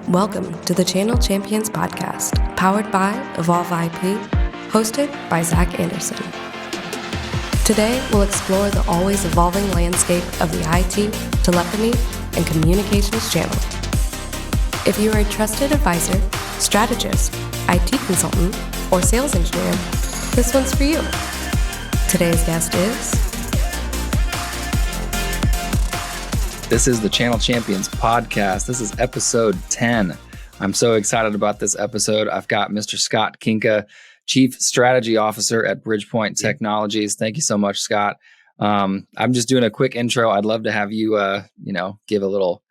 Welcome to the Channel Champions podcast, powered by Evolve IP, hosted by Zach Anderson. Today, we'll explore the always evolving landscape of the IT, telephony, and communications channel. If you are a trusted advisor, strategist, IT consultant, or sales engineer, this one's for you. Today's guest is... This is the Channel Champions podcast. This is episode 10. I'm so excited about this episode. I've got Mr. Scott Kinka, Chief Strategy Officer at Bridgepointe Technologies. Thank you so much, Scott. I'm just doing a quick intro. I'd love to have you, give a little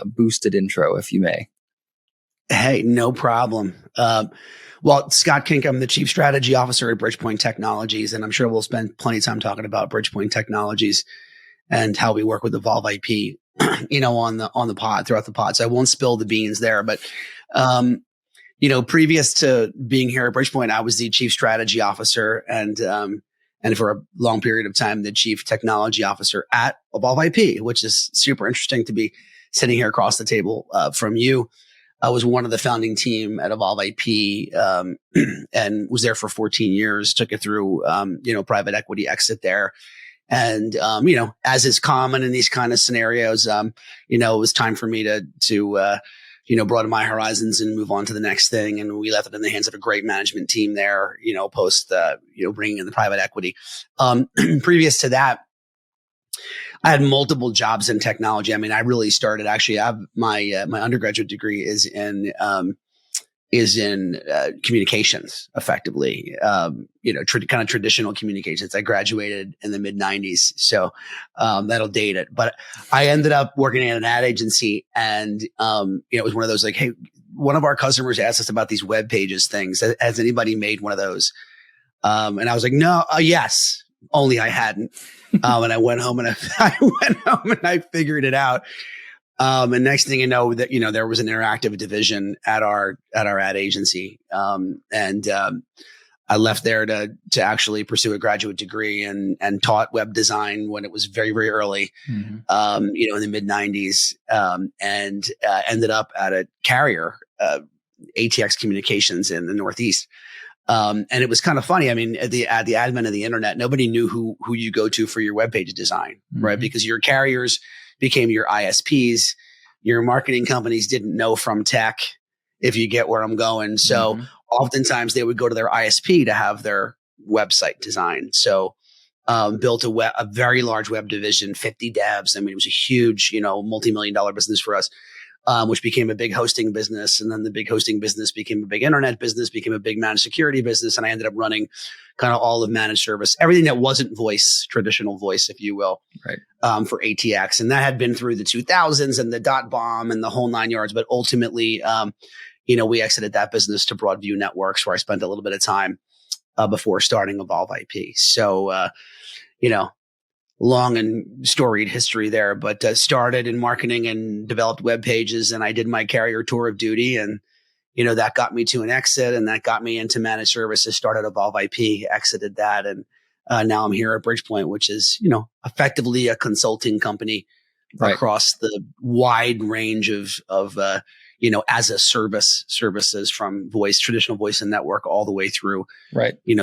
boosted intro, if you may. Hey, no problem. Well, Scott Kinka, I'm the Chief Strategy Officer at Bridgepointe Technologies, and I'm sure we'll spend plenty of time talking about Bridgepointe Technologies and how we work with Evolve IP, on the pod, throughout the pod. So I won't spill the beans there, but, previous to being here at Bridgepointe, I was the Chief Strategy Officer and for a long period of time, the Chief Technology Officer at Evolve IP, which is super interesting to be sitting here across the table from you. I was one of the founding team at Evolve IP and was there for 14 years, took it through, private equity exit there. And, as is common in these kind of scenarios, it was time for me to broaden my horizons and move on to the next thing. And we left it in the hands of a great management team there, post, bringing in the private equity. Previous to that, I had multiple jobs in technology. I mean, I really started actually, my undergraduate degree is in communications, effectively, kind of traditional communications. I graduated in the mid 90s. So, that'll date it, but I ended up working at an ad agency and, it was one of those like, hey, one of our customers asked us about these web pages things. Has anybody made one of those? And I was like, no, yes, only I hadn't. And I went home and I figured it out. And next thing you know, that there was an interactive division at our ad agency, and I left there to actually pursue a graduate degree and taught web design when it was very, very early, in the mid 90s, and ended up at a carrier, ATX Communications in the Northeast. And it was kind of funny. I mean, at the advent of the internet, nobody knew who you go to for your web page design, right? Because your carriers became your ISPs. Your marketing companies didn't know from tech, if you get where I'm going. So oftentimes they would go to their ISP to have their website designed. So built a very large web division, 50 devs. I mean, it was a huge, multi-million-dollar business for us, which became a big hosting business. And then the big hosting business became a big internet business, became a big managed security business. And I ended up running kind of all of managed service, everything that wasn't voice, traditional voice, if you will, right. For ATX. And that had been through the 2000s and the dot bomb and the whole 9 yards. But ultimately, we exited that business to Broadview Networks, where I spent a little bit of time before starting Evolve IP. So, long and storied history there, but started in marketing and developed web pages. And I did my carrier tour of duty, and that got me to an exit, and that got me into managed services. Started Evolve IP, exited that, and now I'm here at Bridgepointe, which is effectively a consulting company across the wide range of as a service services, from voice, traditional voice and network, all the way through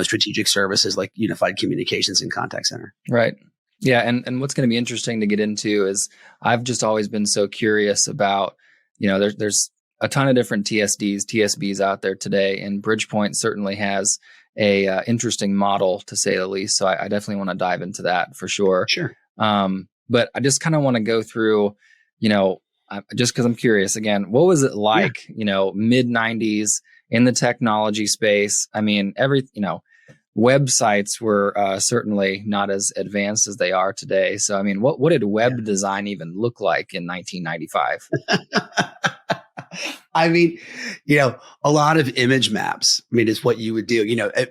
strategic services like unified communications and contact center. Right. Yeah. And what's going to be interesting to get into is I've just always been so curious about, there's a ton of different TSDs, TSBs out there today, and Bridgepointe certainly has a interesting model, to say the least. So I definitely want to dive into that for sure. Sure. But I just kind of want to go through, just because I'm curious again, what was it like, mid 90s in the technology space? I mean, websites were certainly not as advanced as they are today. So, I mean, what did web design even look like in 1995? I mean, a lot of image maps, is what you would do.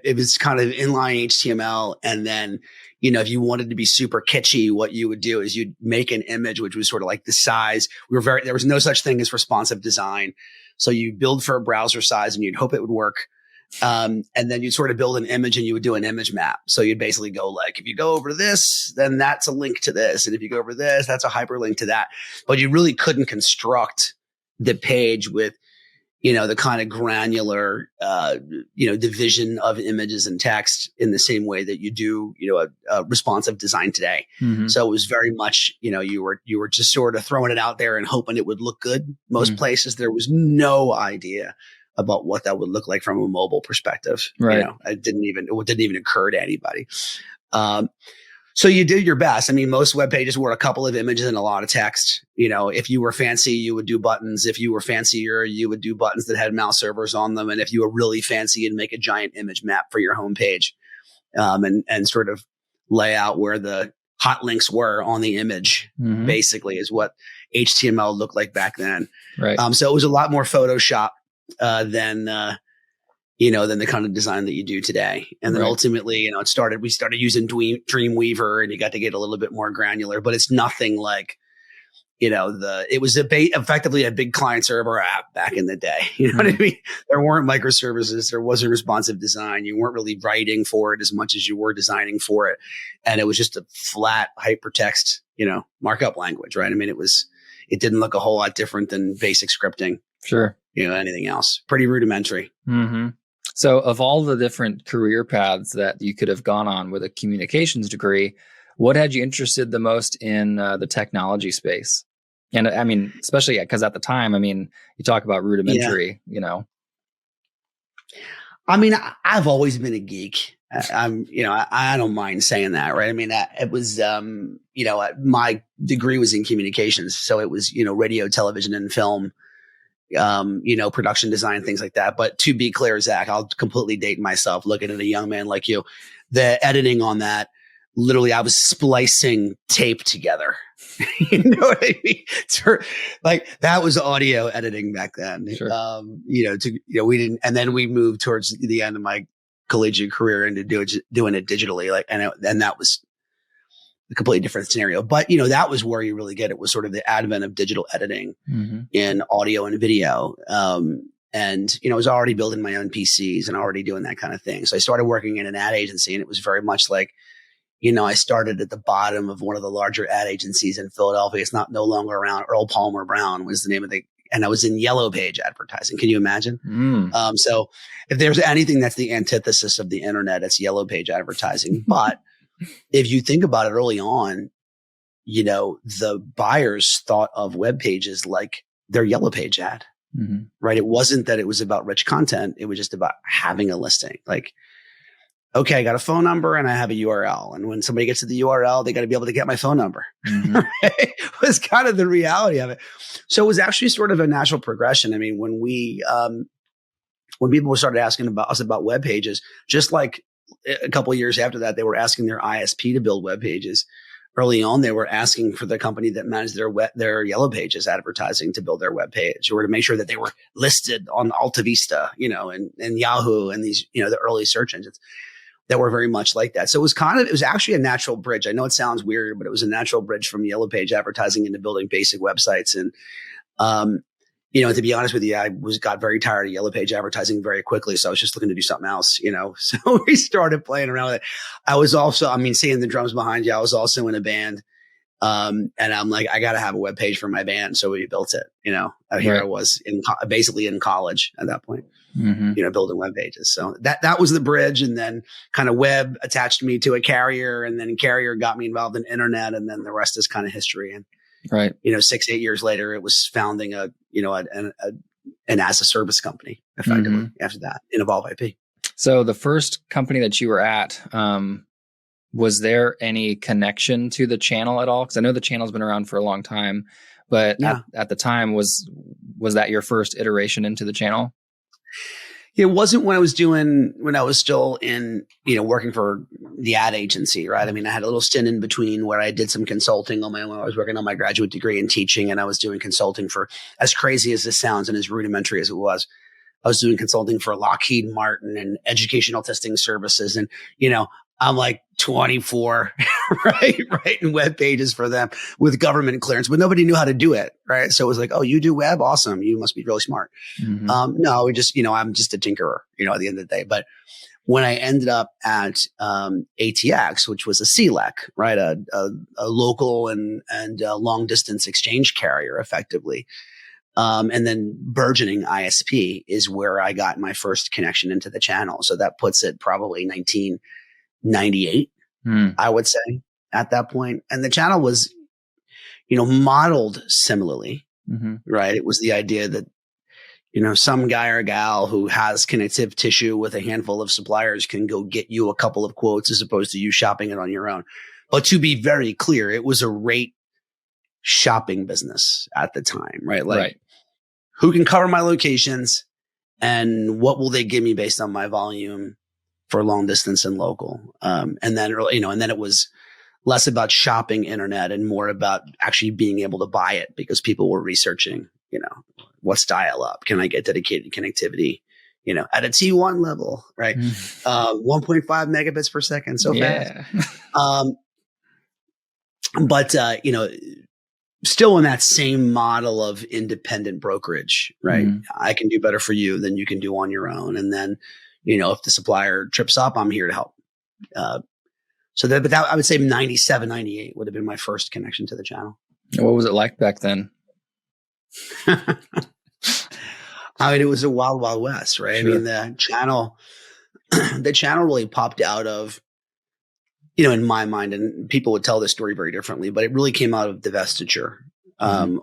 It was kind of inline HTML. And then, if you wanted to be super kitschy, what you would do is you'd make an image, which was sort of like the size. There was no such thing as responsive design. So you build for a browser size and you'd hope it would work. And then you'd sort of build an image and you would do an image map. So you'd basically go like, if you go over this, then that's a link to this. And if you go over this, that's a hyperlink to that. But you really couldn't construct the page with, the kind of granular, division of images and text in the same way that you do, a responsive design today. Mm-hmm. So it was very much, you were just sort of throwing it out there and hoping it would look good. Most places there was no idea about what that would look like from a mobile perspective. Right. It didn't even occur to anybody. So you did your best. I mean, most web pages were a couple of images and a lot of text. If you were fancy, you would do buttons. If you were fancier, you would do buttons that had mouse servers on them. And if you were really fancy, you'd make a giant image map for your homepage, and sort of lay out where the hot links were on the image. Mm-hmm. Basically, is what HTML looked like back then. Right. So it was a lot more Photoshop than the kind of design that you do today. And then ultimately, we started using Dreamweaver, and you got to get a little bit more granular, but it's nothing like, it was effectively a big client server app back in the day. You know what I mean? There weren't microservices. There wasn't responsive design. You weren't really writing for it as much as you were designing for it. And it was just a flat hypertext, markup language, right? I mean, it didn't look a whole lot different than basic scripting. Sure. Anything else. Pretty rudimentary. Mm-hmm. So of all the different career paths that you could have gone on with a communications degree, what had you interested the most in the technology space? And I mean, especially because at the time, I mean, you talk about rudimentary, I mean, I've always been a geek. I don't mind saying that, right? I mean, it was, my degree was in communications. So it was, radio, television, and film. Production design, things like that. But to be clear, Zach, I'll completely date myself looking at a young man like you. The editing on that, literally, I was splicing tape together. You know what I mean? That was audio editing back then. Sure. We didn't, and then we moved towards the end of my collegiate career into doing it digitally. And that was a completely different scenario. But, that was where you really get it, was sort of the advent of digital editing in audio and video. And, I was already building my own PCs and already doing that kind of thing. So I started working in an ad agency, and it was very much like, I started at the bottom of one of the larger ad agencies in Philadelphia. It's no longer around. Earl Palmer Brown was the name of and I was in Yellow Page advertising. Can you imagine? So if there's anything that's the antithesis of the internet, it's Yellow Page advertising. But if you think about it early on, the buyers thought of web pages like their Yellow Page ad, right? It wasn't that it was about rich content. It was just about having a listing. Like, okay, I got a phone number and I have a URL. And when somebody gets to the URL, they got to be able to get my phone number. Right? It was kind of the reality of it. So it was actually sort of a natural progression. I mean, when people started asking us about web pages, just like a couple of years after that, they were asking their ISP to build web pages. Early on, they were asking for the company that managed their Yellow Pages advertising to build their web page, or to make sure that they were listed on Alta Vista, and Yahoo and these, the early search engines that were very much like that. So it was actually a natural bridge. I know it sounds weird, but it was a natural bridge from Yellow Page advertising into building basic websites. And, to be honest with you, I got very tired of Yellow Page advertising very quickly. So I was just looking to do something else, So we started playing around with it. I was also, seeing the drums behind you, I was also in a band. And I'm like, I got to have a web page for my band. So we built it, Here I was basically in college at that point, building web pages. So that was the bridge. And then kind of web attached me to a carrier, and then carrier got me involved in internet. And then the rest is kind of history. And, 6-8 years later, it was founding an as a service company effectively after that in Evolve IP. So the first company that you were at, was there any connection to the channel at all? Because I know the channel's been around for a long time, but at the time, was that your first iteration into the channel? It wasn't when I was still in, working for the ad agency, right? I mean, I had a little stint in between where I did some consulting on my own. I was working on my graduate degree in teaching, and I was doing consulting for, as crazy as this sounds and as rudimentary as it was, I was doing consulting for Lockheed Martin and educational testing services. And, I'm like 24, right? Writing web pages for them with government clearance, but nobody knew how to do it, right? So it was like, oh, you do web? Awesome. You must be really smart. No, we just, I'm just a tinkerer, at the end of the day. But when I ended up at ATX, which was a CLEC, right? A local and long distance exchange carrier effectively. And then burgeoning ISP is where I got my first connection into the channel. So that puts it probably 1998, I would say, at that point. And the channel was, modeled similarly, right? It was the idea that, some guy or gal who has connective tissue with a handful of suppliers can go get you a couple of quotes as opposed to you shopping it on your own. But to be very clear, it was a rate shopping business at the time, right? Like, who can cover my locations and what will they give me based on my volume for long distance and local? And then it was less about shopping internet and more about actually being able to buy it because people were researching, what's dial up? Can I get dedicated connectivity, at a T1 level, right? 1.5 megabits per second. So fast. But still in that same model of independent brokerage, right? I can do better for you than you can do on your own. And then, if the supplier trips up, I'm here to help. But I would say 97, 98 would have been my first connection to the channel. What was it like back then? I mean, it was a wild, wild west, right? Sure. I mean, the channel really popped out of, in my mind, and people would tell this story very differently, but it really came out of divestiture. And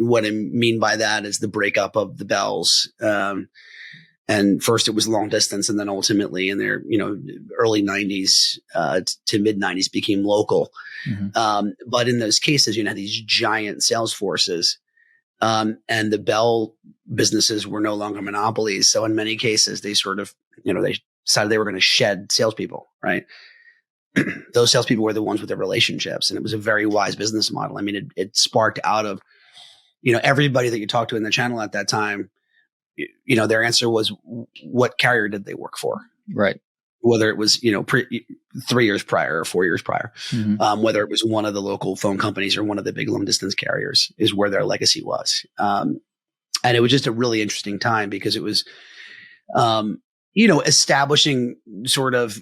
what I mean by that is the breakup of the Bells. And first it was long distance, and then ultimately in their, early 90s to mid 90s became local. But in those cases, you had these giant sales forces, and the Bell businesses were no longer monopolies. So in many cases, they sort of, they decided they were going to shed salespeople, right? Those salespeople were the ones with the relationships, and it was a very wise business model. I mean, it sparked out of, everybody that you talked to in the channel at that time, their answer was, what carrier did they work for? Right. Whether it was, 3 years prior or 4 years prior, whether it was one of the local phone companies or one of the big long distance carriers is where their legacy was. And it was just a really interesting time because it was, establishing sort of,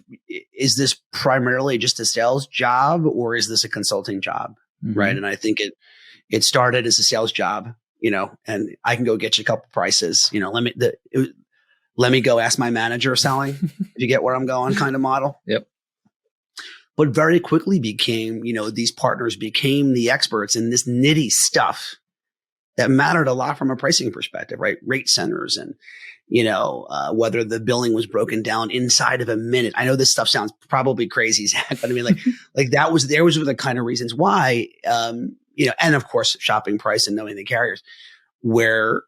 is this primarily just a sales job or is this a consulting job? Right. And I think it started as a sales job, and I can go get you a couple prices, let me go ask my manager selling, if you get where I'm going kind of model. Yep. But very quickly became, these partners became the experts in this nitty stuff that mattered a lot from a pricing perspective, right? Rate centers and, whether the billing was broken down inside of a minute. I know this stuff sounds probably crazy, Zach, but I mean, there was the kind of reasons why, and of course, shopping price and knowing the carriers where,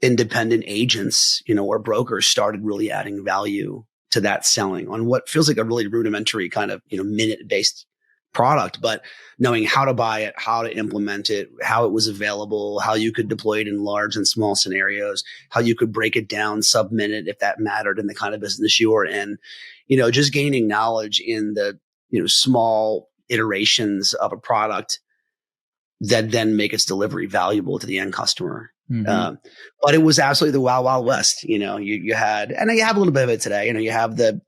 independent agents, or brokers started really adding value to that selling on what feels like a really rudimentary kind of, minute-based product, but knowing how to buy it, how to implement it, how it was available, how you could deploy it in large and small scenarios, how you could break it down sub-minute if that mattered in the kind of business you were in, just gaining knowledge in the, small iterations of a product that then make its delivery valuable to the end customer. But it was absolutely the wild, wild west. You had, and you have a little bit of it today. You have the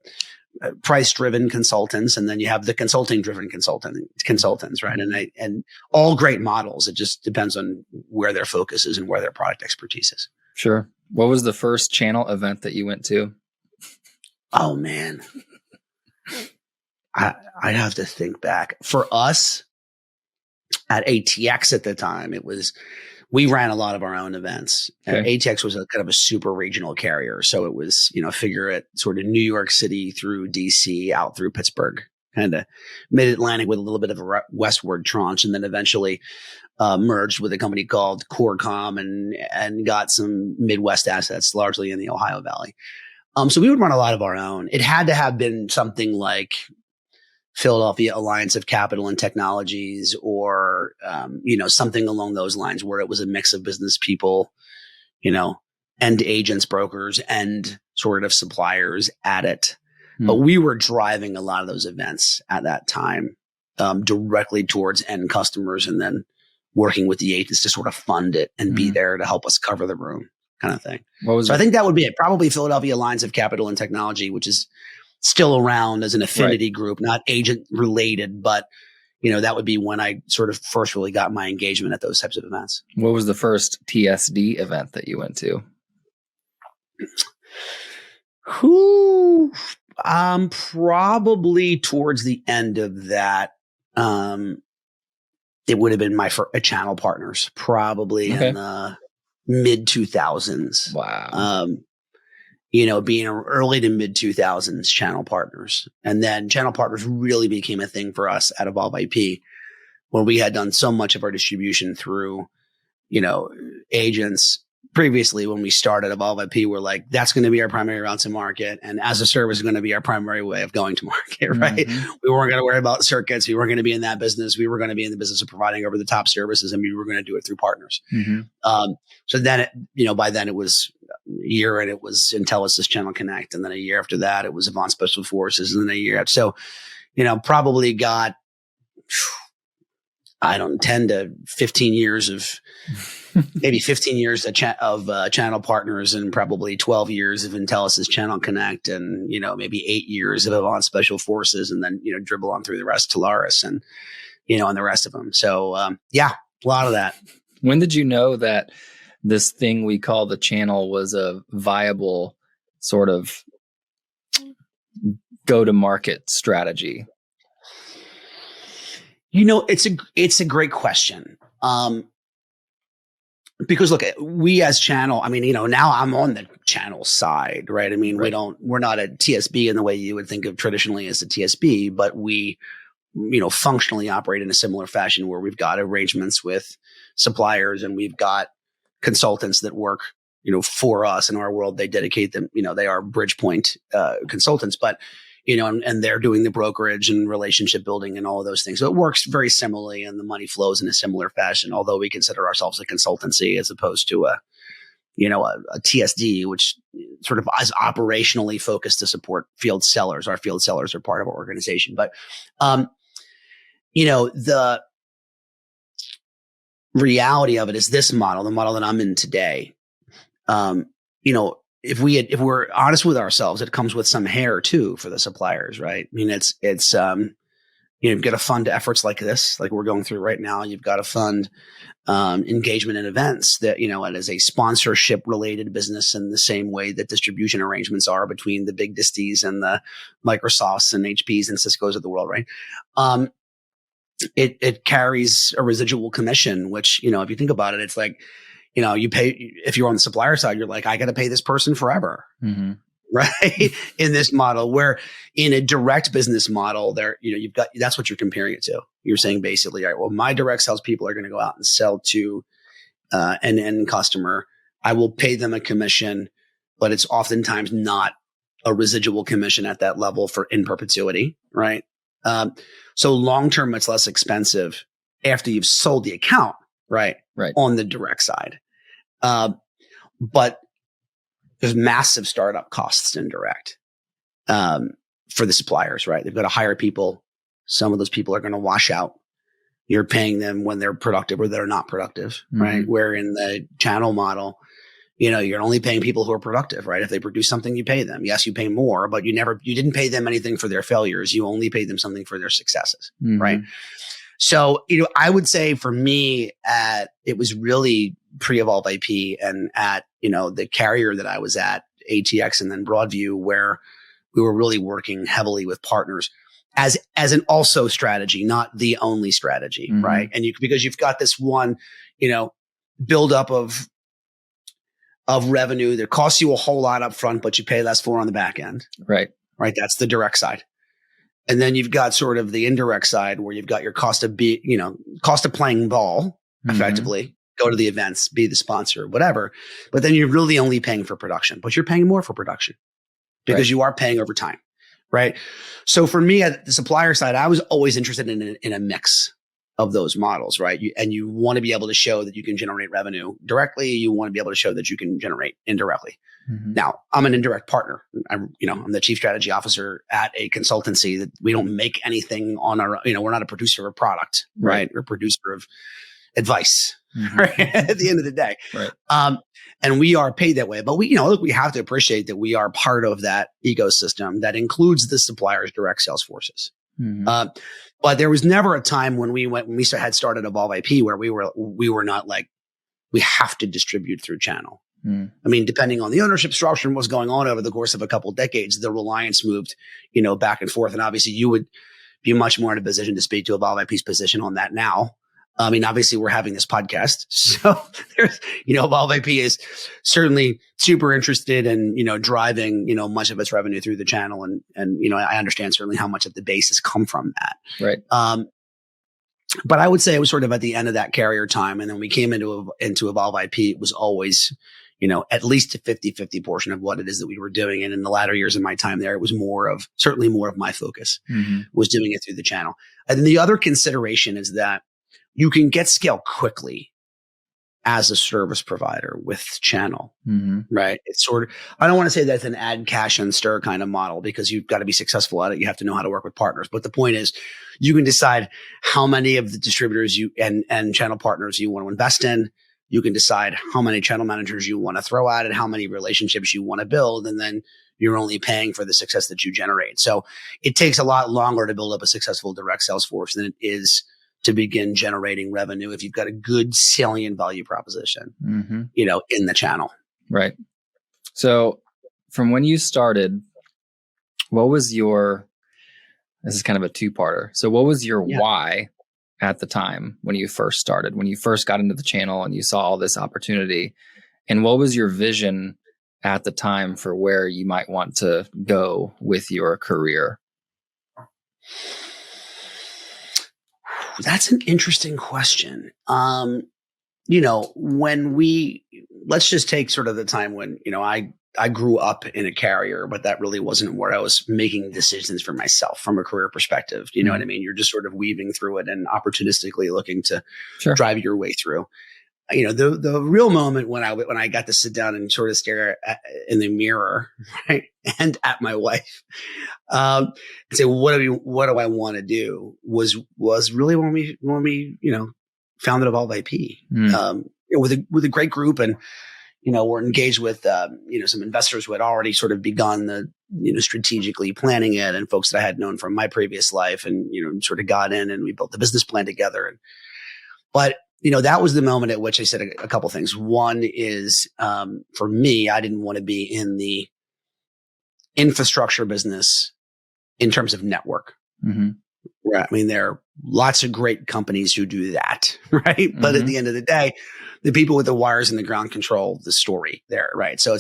price-driven consultants, and then you have the consulting-driven consultants, right? And all great models. It just depends on where their focus is and where their product expertise is. Sure. What was the first channel event that you went to? Oh man, I'd have to think back. For us at ATX at the time, we ran a lot of our own events. Okay. ATX was kind of a super regional carrier. So it was, figure it sort of New York City through DC out through Pittsburgh, kind of mid-Atlantic with a little bit of a westward tranche, and then eventually merged with a company called Corecom and got some Midwest assets, largely in the Ohio Valley. So we would run a lot of our own. It had to have been something like Philadelphia Alliance of Capital and Technologies, or, something along those lines where it was a mix of business people, and agents, brokers, and sort of suppliers at it. But we were driving a lot of those events at that time, directly towards end customers, and then working with the agents to sort of fund it and be there to help us cover the room kind of thing. So I think that would be it. Probably Philadelphia Alliance of Capital and Technology, which is still around as an affinity group, not agent related, but that would be when I sort of first really got my engagement at those types of events. What was the first TSD event that you went to? Probably towards the end of that. It would have been a channel partners, probably in the mid 2000s. Wow. Being early to mid 2000s channel partners. And then channel partners really became a thing for us at Evolve IP, where we had done so much of our distribution through, agents. Previously, when we started Evolve IP, we're like, that's going to be our primary route to market. And as a service is going to be our primary way of going to market, right? Mm-hmm. We weren't going to worry about circuits. We weren't going to be in that business. We were going to be in the business of providing over the top services, and we were going to do it through partners. Mm-hmm. So then, by then it was a year and it was Intelisys Channel Connect. And then a year after that, it was Avant Special Forces. And then a year after. So, probably got, 10 to 15 years of maybe 15 years of channel partners, and probably 12 years of Intelisys Channel Connect, and, maybe 8 years of Avant Special Forces, and then, dribble on through the rest, Telarus and, and the rest of them. So, a lot of that. When did you know that this thing we call the channel was a viable sort of go-to-market strategy? It's a great question. Because look, we as channel, now I'm on the channel side, right? We're not a TSB in the way you would think of traditionally as a TSB, but we, functionally operate in a similar fashion where we've got arrangements with suppliers and we've got consultants that work, for us. In our world, they dedicate them, they are Bridgepointe consultants, but and they're doing the brokerage and relationship building and all of those things. So it works very similarly, and the money flows in a similar fashion, although we consider ourselves a consultancy as opposed to a TSD, which sort of is operationally focused to support field sellers. Our field sellers are part of our organization. But, the reality of it is this model, the model that I'm in today, if we're honest with ourselves, it comes with some hair too for the suppliers, right? You've got to fund efforts like this, like we're going through right now. You've got to fund engagement in events that, it is a sponsorship related business in the same way that distribution arrangements are between the big disties and the Microsofts and HPs and Ciscos of the world, right? It carries a residual commission, which, if you think about it, it's like, you pay, if you're on the supplier side, you're like, I got to pay this person forever. Mm-hmm. Right. In this model, where in a direct business model there, that's what you're comparing it to. You're saying basically, all right, well, my direct sales people are going to go out and sell to an end customer. I will pay them a commission, but it's oftentimes not a residual commission at that level for in perpetuity. Right. So long-term, it's less expensive after you've sold the account. Right. On the direct side. But there's massive startup costs in direct, for the suppliers, right? They've got to hire people. Some of those people are going to wash out. You're paying them when they're productive or they're not productive, mm-hmm. right? Where in the channel model, you're only paying people who are productive, right? If they produce something, you pay them. Yes, you pay more, but you didn't pay them anything for their failures. You only paid them something for their successes, mm-hmm. right? So, I would say for me, it was really pre-Evolve IP and at, the carrier that I was at, ATX and then Broadview, where we were really working heavily with partners as an also strategy, not the only strategy, mm-hmm. right? And because you've got this one, buildup of revenue that costs you a whole lot up front, but you pay less for on the back end. Right. Right. That's the direct side. And then you've got sort of the indirect side where you've got your cost of playing ball, mm-hmm. effectively. Go to the events, be the sponsor, whatever. But then you're really only paying for production, but you're paying more for production because you are paying over time. Right. So for me at the supplier side, I was always interested in a mix of those models. Right. You want to be able to show that you can generate revenue directly. You want to be able to show that you can generate indirectly. Mm-hmm. Now, I'm an indirect partner. I'm the chief strategy officer at a consultancy that we don't make anything on our, we're not a producer of a product, right? We're a producer of advice, mm-hmm. right? At the end of the day. Right. And we are paid that way, but we have to appreciate that we are part of that ecosystem that includes the supplier's direct sales forces, But there was never a time when we had started Evolve IP where we were not like, we have to distribute through channel. I mean, depending on the ownership structure and what's going on over the course of a couple of decades, the reliance moved, back and forth. And obviously you would be much more in a position to speak to Evolve IP's position on that now. I mean, obviously we're having this podcast. So there's, Evolve IP is certainly super interested in, driving, much of its revenue through the channel. And, I understand certainly how much of the base has come from that. Right. But I would say it was sort of at the end of that carrier time. And then we came into Evolve IP. It was always, at least a 50-50 portion of what it is that we were doing. And in the latter years of my time there, it was certainly more of my focus was doing it through the channel. And then the other consideration is that you can get scale quickly as a service provider with channel, right? It's sort of, I don't want to say that's an add cash and stir kind of model because you've got to be successful at it. You have to know how to work with partners. But the point is you can decide how many of the distributors and channel partners you want to invest in. You can decide how many channel managers you want to throw at it, how many relationships you want to build. And then you're only paying for the success that you generate. So it takes a lot longer to build up a successful direct sales force than it is to begin generating revenue if you've got a good salient value proposition, in the channel. Right. So from when you started, what was this is kind of a two-parter. So what was your why at the time when you first started, when you first got into the channel and you saw all this opportunity? And what was your vision at the time for where you might want to go with your career? That's an interesting question. Let's just take sort of the time when, I grew up in a carrier, but that really wasn't where I was making decisions for myself from a career perspective. You know what I mean? You're just sort of weaving through it and opportunistically looking to drive your way through. The real moment when I got to sit down and sort of stare in the mirror, right, and at my wife, and say, what do I want to do? Was really when we founded Evolve IP, with a great group, and we're engaged with some investors who had already sort of begun the strategically planning it, and folks that I had known from my previous life, and sort of got in and we built the business plan together, but that was the moment at which I said a couple things. One is, for me, I didn't want to be in the infrastructure business in terms of network. Right. I mean, there are lots of great companies who do that, right? But at the end of the day, the people with the wires and the ground control the story there, right? So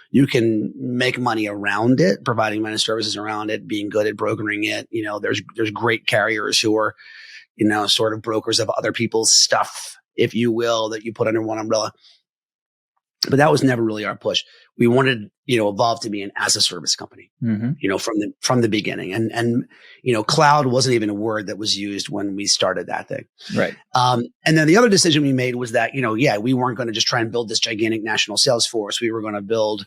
you can make money around it, providing managed services around it, being good at brokering it. There's great carriers who are sort of brokers of other people's stuff, if you will, that you put under one umbrella. But that was never really our push. We wanted, Evolve to be an as a service company, from the beginning. And cloud wasn't even a word that was used when we started that thing. Right. And then the other decision we made was that, we weren't going to just try and build this gigantic national sales force. We were going to build,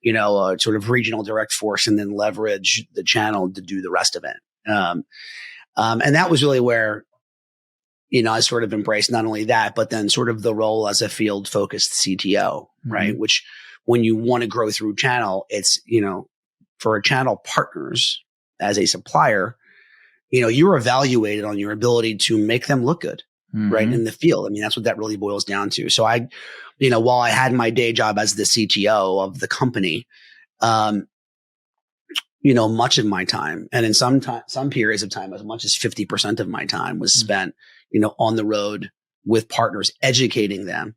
a sort of regional direct force and then leverage the channel to do the rest of it. And that was really where, I sort of embraced not only that, but then sort of the role as a field focused CTO, right? Which when you want to grow through channel, it's, for a channel partners as a supplier, you're evaluated on your ability to make them look good, right? In the field. I mean, that's what that really boils down to. So while I had my day job as the CTO of the company, much of my time, and in some periods of time, as much as 50% of my time was spent, on the road with partners, educating them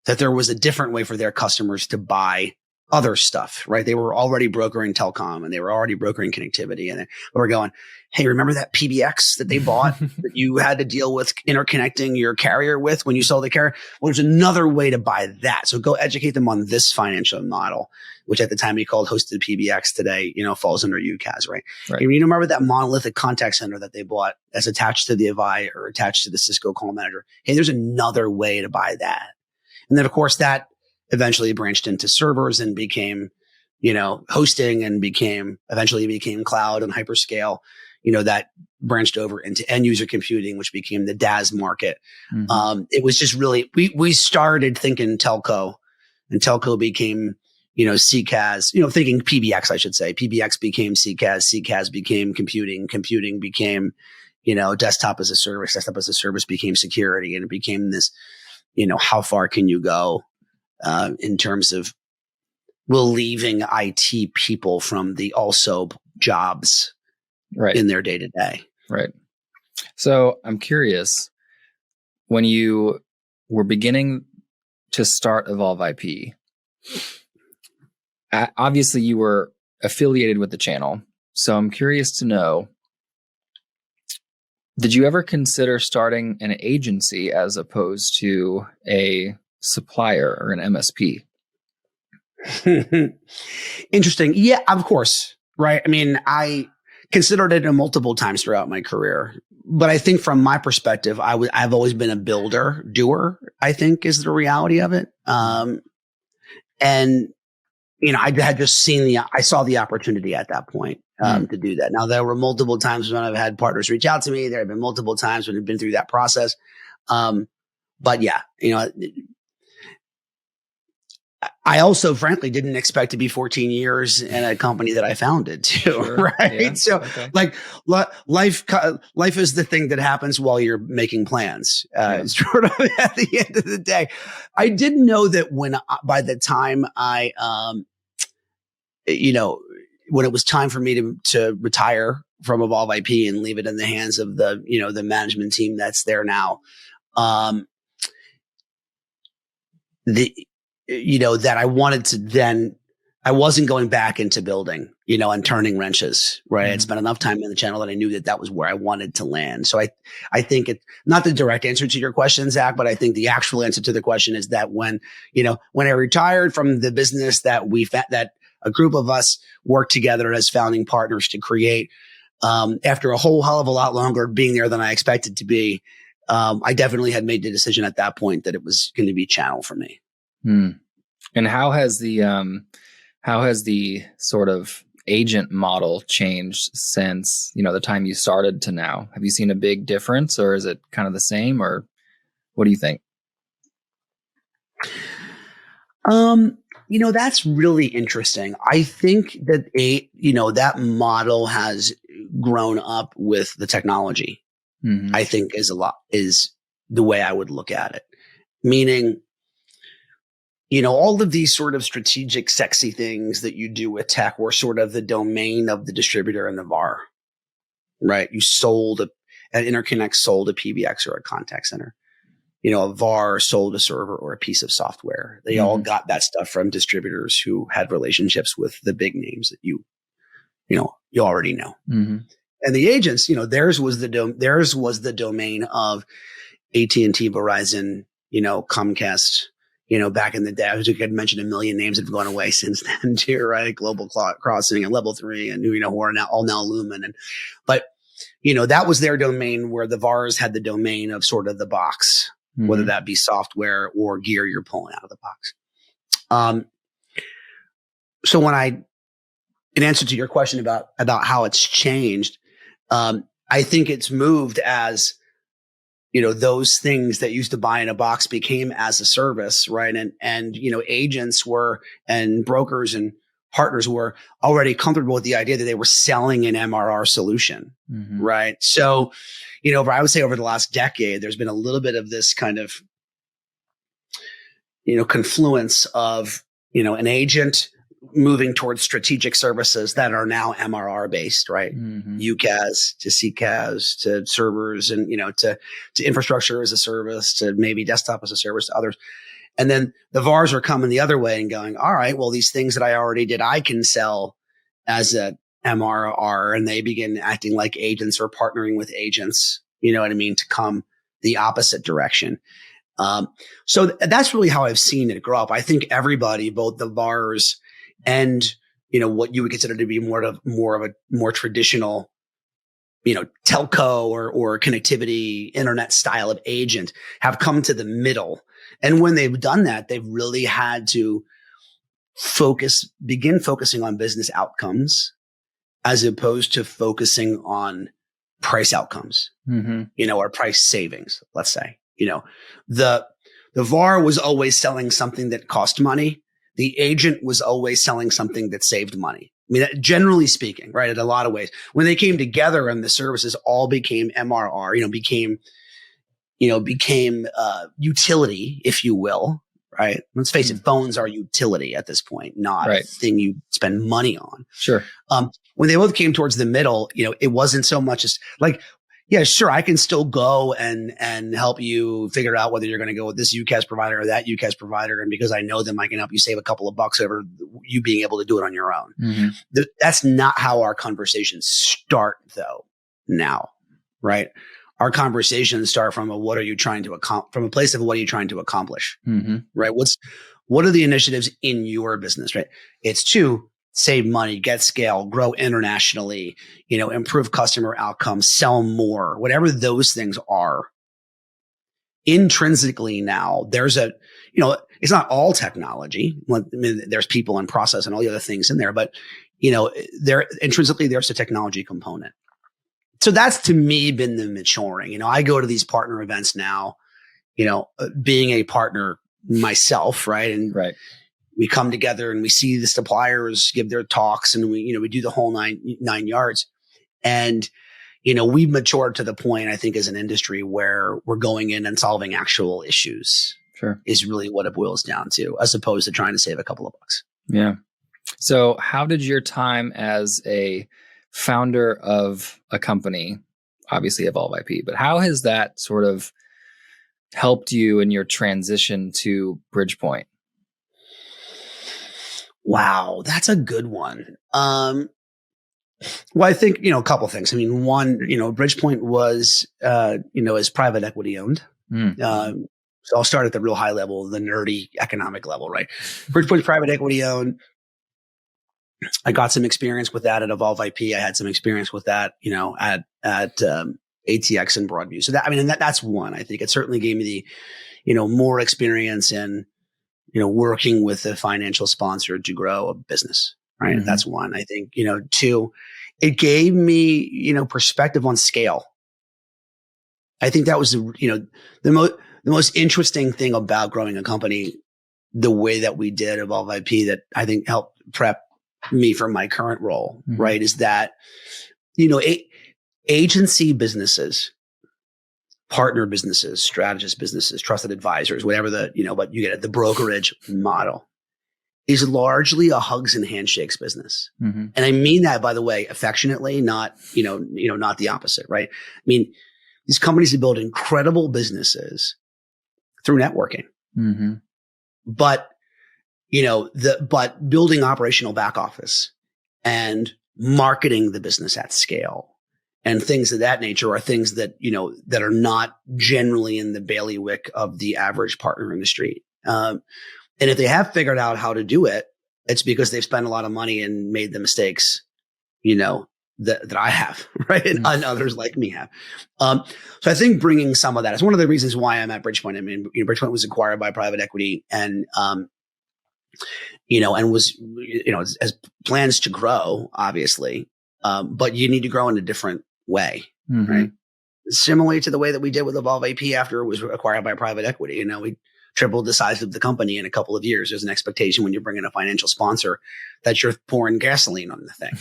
that there was a different way for their customers to buy other stuff, right? They were already brokering telecom and they were already brokering connectivity. And they were going, hey, remember that PBX that they bought that you had to deal with interconnecting your carrier with when you sold the carrier? Well, there's another way to buy that. So go educate them on this financial model, which at the time we called hosted PBX. Today, falls under UCaaS, right? You remember that monolithic contact center that they bought as attached to the Avaya or attached to the Cisco call manager? Hey, there's another way to buy that. And then of course that eventually branched into servers and became, hosting and eventually became cloud and hyperscale, that branched over into end user computing, which became the DaaS market. It was just really, we started thinking telco, and telco became, CCaaS, thinking PBX, I should say. PBX became CCaaS, CCaaS became computing, computing became, desktop as a service became security, and it became this, how far can you go in terms of relieving IT people from the also jobs in their day to day. Right. So I'm curious, when you were beginning to start Evolve IP, obviously you were affiliated with the channel. So I'm curious to know, did you ever consider starting an agency as opposed to a supplier or an MSP? Interesting. Yeah, of course. Right. I mean, I considered it multiple times throughout my career, but I think from my perspective, I've always been a builder, doer, I think is the reality of it. And I had just I saw the opportunity at that point to do that. Now, there were multiple times when I've had partners reach out to me. There have been multiple times when I've been through that process. But yeah, I also, frankly, didn't expect to be 14 years in a company that I founded too. Sure. Right. Yeah. So life is the thing that happens while you're making plans. Sort of at the end of the day, I didn't know that by the time when it was time for me to retire from Evolve IP and leave it in the hands of the management team that's there now, that I wanted to then, I wasn't going back into building, and turning wrenches, right? I'd spent enough time in the channel that I knew that was where I wanted to land. So I think not the direct answer to your question, Zach, but I think the actual answer to the question is that when I retired from the business that a group of us worked together as founding partners to create, after a whole hell of a lot longer being there than I expected to be, I definitely had made the decision at that point that it was going to be channel for me. And how has the sort of agent model changed since, the time you started to now? Have you seen a big difference, or is it kind of the same, or what do you think? That's really interesting. I think that that model has grown up with the technology. I think is the way I would look at it. Meaning, all of these sort of strategic, sexy things that you do with tech were sort of the domain of the distributor and the VAR, right? You sold an interconnect, sold a PBX or a contact center. A VAR sold a server or a piece of software. They all got that stuff from distributors who had relationships with the big names that you already know. And the agents, theirs was the domain of AT&T, Verizon, Comcast. Back in the day, I could mention a million names that have gone away since then too, right? Global Crossing and Level 3 and, who are now Lumen. But that was their domain, where the VARs had the domain of sort of the box, whether that be software or gear you're pulling out of the box. So in answer to your question about how it's changed, I think it's moved as, those things that used to buy in a box became as a service, right? And agents and brokers and partners were already comfortable with the idea that they were selling an MRR solution, right? So, I would say over the last decade, there's been a little bit of this kind of, confluence of, an agent moving towards strategic services that are now MRR based, right? UCaaS to CCaaS to servers and, to infrastructure as a service, to maybe desktop as a service to others. And then the VARs are coming the other way and going, all right, well, these things that I already did, I can sell as a MRR, and they begin acting like agents or partnering with agents, to come the opposite direction. So that's really how I've seen it grow up. I think everybody, both the VARs and, what you would consider to be more of a more traditional, telco or connectivity internet style of agent, have come to the middle. And when they've done that, they've really had to begin focusing on business outcomes as opposed to focusing on price outcomes, or price savings, let's say. The VAR was always selling something that cost money, the agent was always selling something that saved money. I mean, generally speaking, right? In a lot of ways, when they came together and the services all became MRR, became utility, if you will, right? Let's face it, phones are utility at this point, not a thing you spend money on. Sure. When they both came towards the middle, it wasn't so much as like, yeah, sure, I can still go and help you figure out whether you're going to go with this UCaaS provider or that UCaaS provider. And because I know them, I can help you save a couple of bucks over you being able to do it on your own. Mm-hmm. That's not how our conversations start, though, now, right? Our conversations start from from a place of what are you trying to accomplish, right? What are the initiatives in your business, right? It's to save money, get scale, grow internationally, improve customer outcomes, sell more, whatever those things are. Intrinsically now, there's it's not all technology. I mean, there's people and process and all the other things in there, but, intrinsically, there's a technology component. So that's to me been the maturing. I go to these partner events now, being a partner myself, right? And we come together and we see the suppliers give their talks, and we do the whole nine yards. And, we've matured to the point, I think, as an industry where we're going in and solving actual issues. Sure. Is really what it boils down to, as opposed to trying to save a couple of bucks. Yeah. So how did your time as a founder of a company, obviously Evolve IP, but how has that sort of helped you in your transition to Bridgepointe? Wow, that's a good one. Well, I think, a couple of things. I mean, one, Bridgepointe was, is private equity owned. So I'll start at the real high level, the nerdy economic level, right? Bridgepointe private equity owned. I got some experience with that at Evolve IP. I had some experience with that, at ATX and Broadview. So that's one. I think it certainly gave me the, more experience in, working with a financial sponsor to grow a business, right? Mm-hmm. That's one. I think, two, it gave me, perspective on scale. I think that was, the most interesting thing about growing a company, the way that we did Evolve IP, that I think helped prep me for my current role, right? Is that, agency businesses, partner businesses, strategist businesses, trusted advisors, whatever but you get it, the brokerage model is largely a hugs and handshakes business. Mm-hmm. And I mean that, by the way, affectionately, not, not the opposite, right? I mean, these companies have built incredible businesses through networking, but building operational back office and marketing the business at scale and things of that nature are things that, that are not generally in the bailiwick of the average partner in the street. And if they have figured out how to do it, it's because they've spent a lot of money and made the mistakes, that I have, right? And others like me have. So I think bringing some of that is one of the reasons why I'm at Bridgepointe. I mean, Bridgepointe was acquired by private equity and, and was, as plans to grow, obviously. But you need to grow in a different way, right? Similarly to the way that we did with Evolve AP after it was acquired by private equity. We tripled the size of the company in a couple of years. There's an expectation when you're bringing a financial sponsor that you're pouring gasoline on the thing.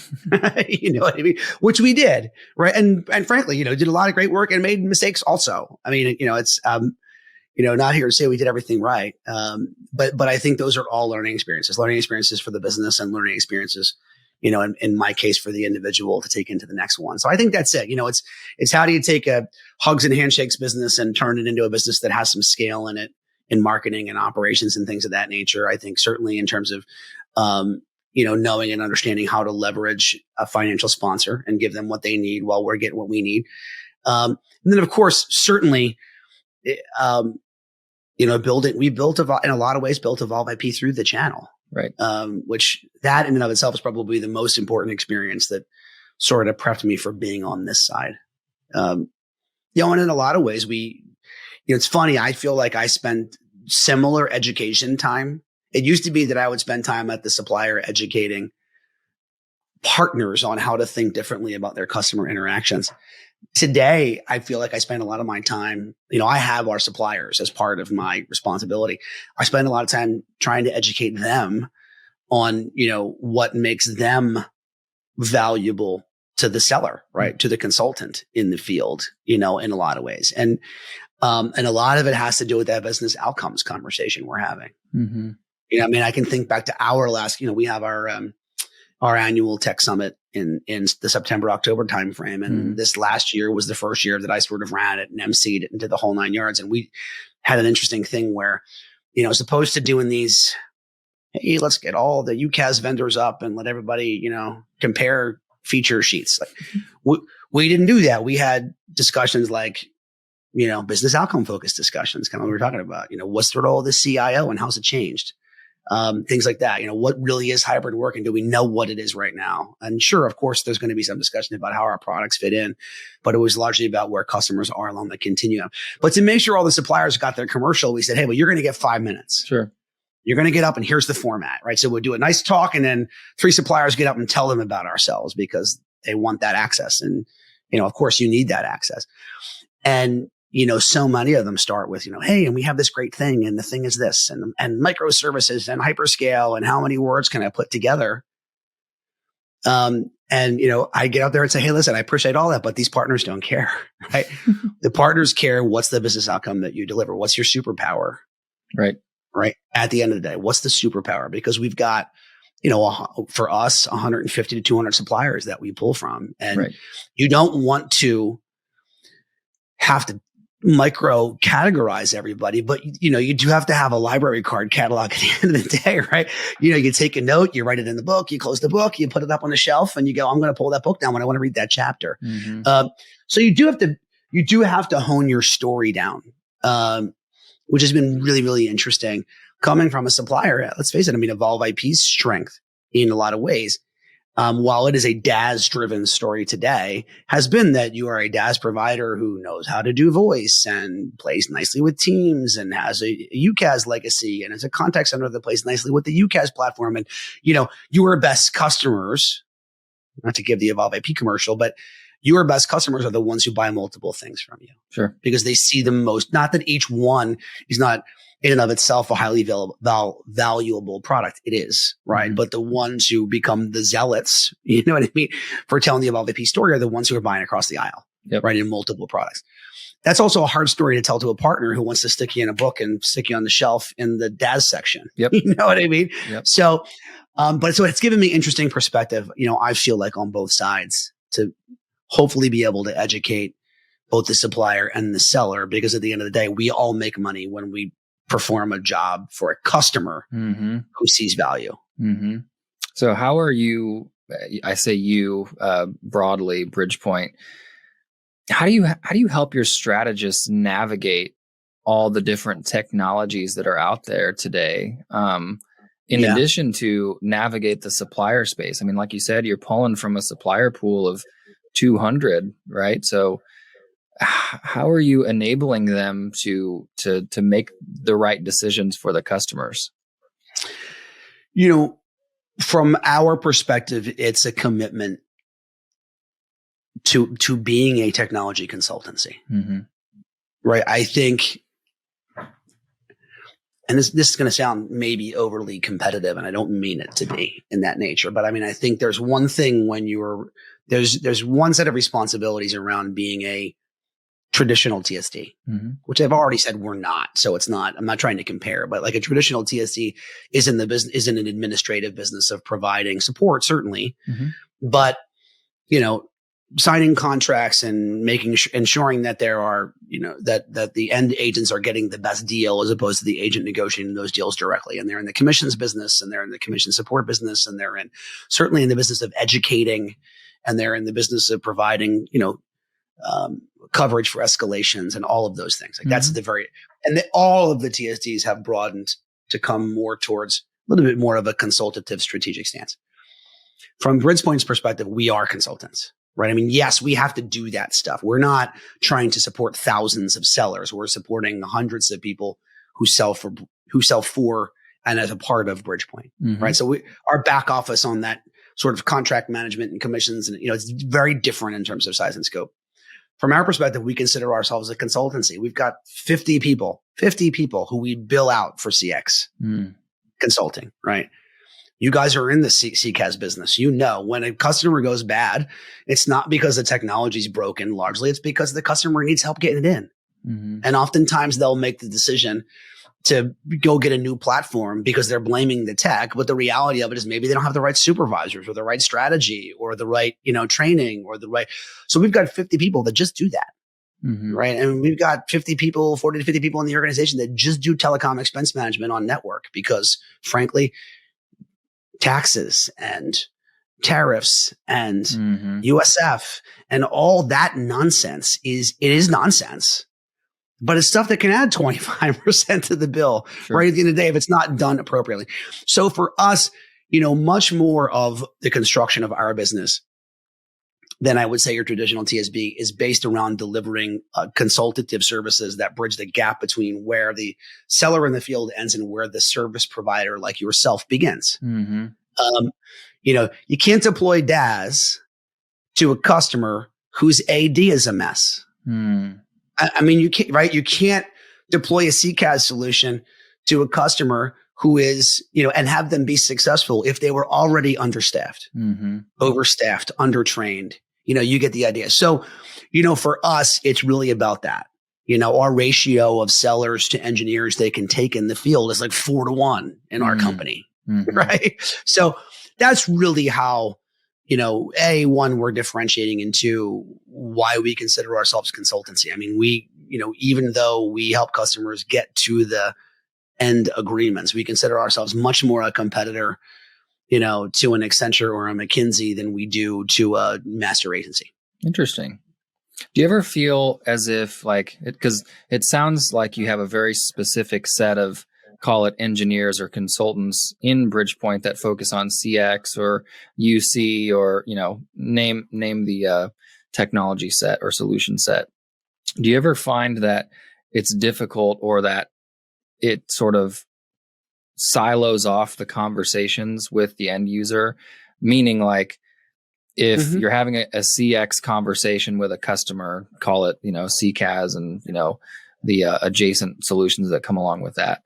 You know what I mean? Which we did, right? And frankly, did a lot of great work and made mistakes also. I mean, it's, not here to say we did everything right. But I think those are all learning experiences for the business and learning experiences, in my case for the individual to take into the next one. So I think that's it. It's how do you take a hugs and handshakes business and turn it into a business that has some scale in it, in marketing and operations and things of that nature. I think certainly in terms of, knowing and understanding how to leverage a financial sponsor and give them what they need while we're getting what we need. And then of course, certainly, we built in a lot of ways, built Evolve IP through the channel, right? Which that in and of itself is probably the most important experience that sort of prepped me for being on this side. And in a lot of ways it's funny. I feel like I spend similar education time. It used to be that I would spend time at the supplier educating partners on how to think differently about their customer interactions. today, I feel like I spend a lot of my time, I have our suppliers as part of my responsibility. I spend a lot of time trying to educate them on, what makes them valuable to the seller, right? To the consultant in the field, in a lot of ways. And a lot of it has to do with that business outcomes conversation we're having. Mm-hmm. I can think back to our last, we have our annual tech summit in the September, October timeframe. And this last year was the first year that I sort of ran it and emceed it and did the whole 9 yards. And we had an interesting thing where, as opposed to doing these, hey, let's get all the UCaaS vendors up and let everybody, compare feature sheets. Like we didn't do that. We had discussions like, business outcome focused discussions, kind of what we were talking about, what's the role of the CIO and how's it changed? Things like that. What really is hybrid work and do we know what it is right now? And sure, of course, there's going to be some discussion about how our products fit in, but it was largely about where customers are along the continuum. But to make sure all the suppliers got their commercial, we said, hey, well, you're going to get 5 minutes. Sure. You're going to get up and here's the format, right? So we'll do a nice talk and then 3 suppliers get up and tell them about ourselves because they want that access. And, of course you need that access. And, so many of them start with, hey, and we have this great thing and the thing is this and microservices and hyperscale and how many words can I put together? And, I get out there and say, hey, listen, I appreciate all that, but these partners don't care, right? The partners care. What's the business outcome that you deliver? What's your superpower? Right. Right. At the end of the day, what's the superpower? Because we've got, for us, 150 to 200 suppliers that we pull from. And you don't want to have to micro categorize everybody, but you do have to have a library card catalog at the end of the day, right? You take a note, you write it in the book, you close the book, you put it up on the shelf and you go, I'm going to pull that book down when I want to read that chapter. Mm-hmm. So you do have to hone your story down, which has been really, really interesting coming from a supplier. Let's face it. Evolve IP's strength in a lot of ways, while it is a DaaS driven story today, has been that you are a DaaS provider who knows how to do voice and plays nicely with Teams and has a UCaaS legacy and is a contact center that plays nicely with the UCaaS platform. And, your best customers, not to give the Evolve IP commercial, but your best customers are the ones who buy multiple things from you. Sure. Because they see the most, not that each one is not in and of itself a highly valuable product. It is, right? Mm-hmm. But the ones who become the zealots, you know what I mean, for telling the Evolve IP story are the ones who are buying across the aisle, right? In multiple products. That's also a hard story to tell to a partner who wants to stick you in a book and stick you on the shelf in the DaaS section. Yep. You know what I mean? Yep. So it's given me interesting perspective, I feel like on both sides to hopefully be able to educate both the supplier and the seller, because at the end of the day, we all make money when we perform a job for a customer who sees value. Mm-hmm. So how are you, I say you broadly, Bridgepointe, how do you help your strategists navigate all the different technologies that are out there today? In addition to navigate the supplier space. Like you said, you're pulling from a supplier pool of 200, right? So how are you enabling them to make the right decisions for the customers? From our perspective, it's a commitment to being a technology consultancy, right? I think, and this is going to sound maybe overly competitive, and I don't mean it to be in that nature, but I think there's one thing when there's one set of responsibilities around being a traditional TSD, which I've already said we're not. So I'm not trying to compare, but like a traditional TSD is in an administrative business of providing support, certainly, but, signing contracts and ensuring that there are, that the end agents are getting the best deal as opposed to the agent negotiating those deals directly. And they're in the commissions business and they're in the commission support business and they're certainly in the business of educating and they're in the business of providing, coverage for escalations and all of those things. Like that's all of the TSDs have broadened to come more towards a little bit more of a consultative strategic stance. From Bridgepointe's perspective, we are consultants, right? Yes, we have to do that stuff. We're not trying to support thousands of sellers. We're supporting hundreds of people who sell for and as a part of Bridgepointe, right? So our back office on that sort of contract management and commissions, and it's very different in terms of size and scope. from our perspective, we consider ourselves a consultancy. We've got 50 people who we bill out for CX consulting, right? You guys are in the CCAS business. You know, when a customer goes bad, it's not because the technology's broken largely. It's because the customer needs help getting it in. And oftentimes they'll make the decision to go get a new platform because they're blaming the tech. But the reality of it is maybe they don't have the right supervisors or the right strategy or the right, training or the right. So we've got 50 people that just do that. Right. And we've got 40 to 50 people in the organization that just do telecom expense management on network because frankly, taxes and tariffs and USF and all that nonsense is nonsense. But it's stuff that can add 25% to the bill, right? At the end of the day, if it's not done appropriately. So for us, much more of the construction of our business than I would say your traditional TSB is based around delivering consultative services that bridge the gap between where the seller in the field ends and where the service provider like yourself begins. You can't deploy DAS to a customer whose AD is a mess. I mean, you can't, right? You can't deploy a CCAS solution to a customer who is, and have them be successful if they were already understaffed, overstaffed, undertrained. You get the idea. So, for us, it's really about that. Our ratio of sellers to engineers they can take in the field is like 4-1 in our company, right? So that's really how, one, we're differentiating into why we consider ourselves consultancy. I mean, we, even though we help customers get to the end agreements, we consider ourselves much more a competitor, to an Accenture or a McKinsey than we do to a master agency. Interesting. Do you ever feel as if because it sounds like you have a very specific set of, call it engineers or consultants in Bridgepointe that focus on CX or UC or, name the technology set or solution set. Do you ever find that it's difficult or that it sort of silos off the conversations with the end user? Meaning if you're having a CX conversation with a customer, call it, CCAS and, the adjacent solutions that come along with that.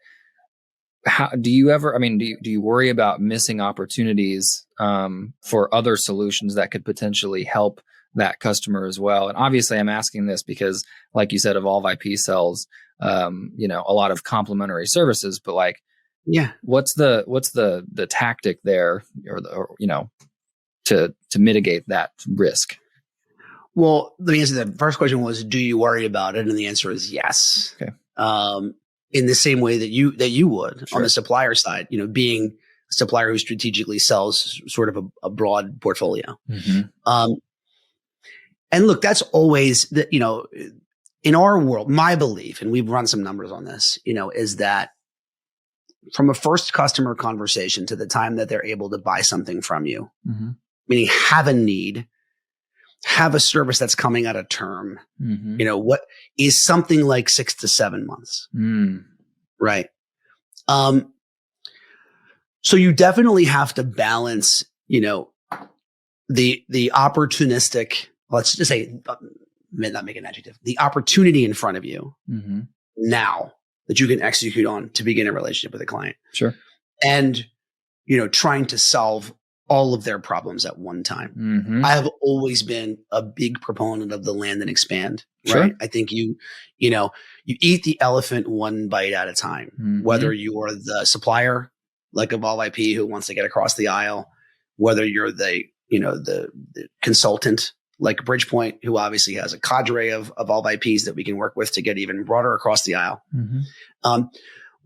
How do you ever, do you worry about missing opportunities for other solutions that could potentially help that customer as well? And obviously I'm asking this because like you said, Evolve IP sells, a lot of complementary services, but what's the tactic there to mitigate that risk? Well, the answer to the first question was, do you worry about it? And the answer is yes. Okay. In the same way that you would on the supplier side, being a supplier who strategically sells sort of a broad portfolio. And look, that's always in our world, my belief, and we've run some numbers on this, is that from a first customer conversation to the time that they're able to buy something from you, meaning have a need, have a service that's coming out of term, what is something like 6 to 7 months. Right. So you definitely have to balance, the opportunistic, let's just say, not make an adjective, the opportunity in front of you now that you can execute on to begin a relationship with a client. Sure. And, trying to solve all of their problems at one time. I have always been a big proponent of the land and expand, right? I think you eat the elephant one bite at a time, whether you're the supplier like Evolve IP who wants to get across the aisle, whether you're the consultant like Bridgepointe, who obviously has a cadre of Evolve IPs that we can work with to get even broader across the aisle.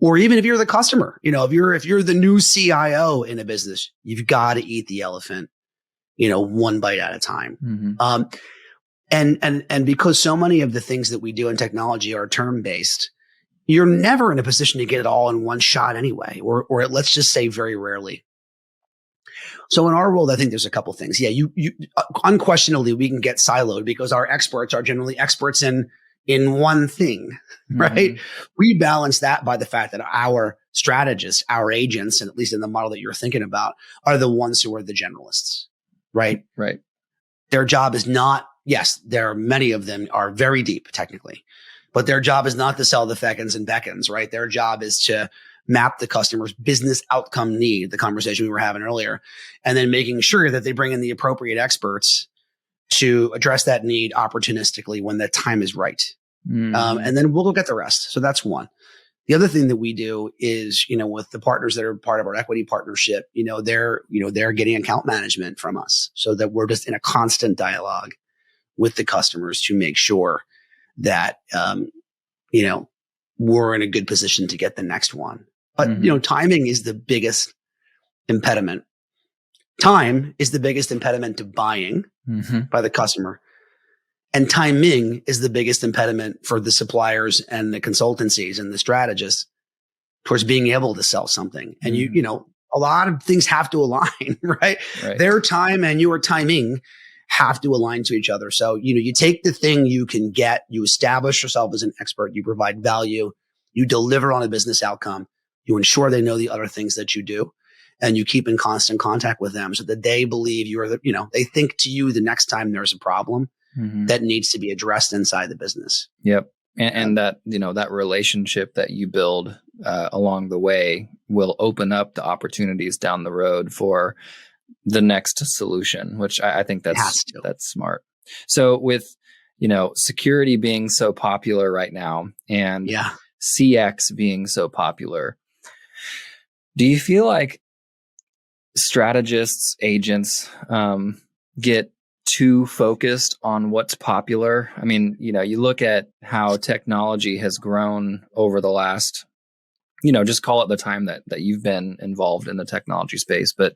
Or even if you're the customer, if you're the new CIO in a business, you've got to eat the elephant, one bite at a time. And because so many of the things that we do in technology are term based, you're never in a position to get it all in one shot anyway, or let's just say very rarely. So in our world, I think there's a couple things. Yeah, you unquestionably we can get siloed because our experts are generally experts in one thing, right? We balance that by the fact that our strategists, our agents, and at least in the model that you're thinking about, are the ones who are the generalists, right? Right. Their job is not yes, many of them are very deep technically, but their job is not to sell the feckins and beckons, right? Their job is to map the customer's business outcome need, the conversation we were having earlier, and then making sure that they bring in the appropriate experts to address that need opportunistically when the time is right. And then we'll go get the rest. So that's one. The other thing that we do is, with the partners that are part of our equity partnership, they're getting account management from us so that we're just in a constant dialogue with the customers to make sure that, we're in a good position to get the next one. But, timing is the biggest impediment. Time is the biggest impediment to buying by the customer. And timing is the biggest impediment for the suppliers and the consultancies and the strategists towards being able to sell something. And a lot of things have to align, right? Their time and your timing have to align to each other. So, you take the thing you can get, you establish yourself as an expert, you provide value, you deliver on a business outcome, you ensure they know the other things that you do, and you keep in constant contact with them so that they believe they think to you the next time there's a problem that needs to be addressed inside the business. Yep. And that, that relationship that you build along the way will open up the opportunities down the road for the next solution, which I think that's smart. So with, security being so popular right now and CX being so popular, do you feel like strategists, agents get too focused on what's popular? I mean, you look at how technology has grown over the last, just call it the time that you've been involved in the technology space. But,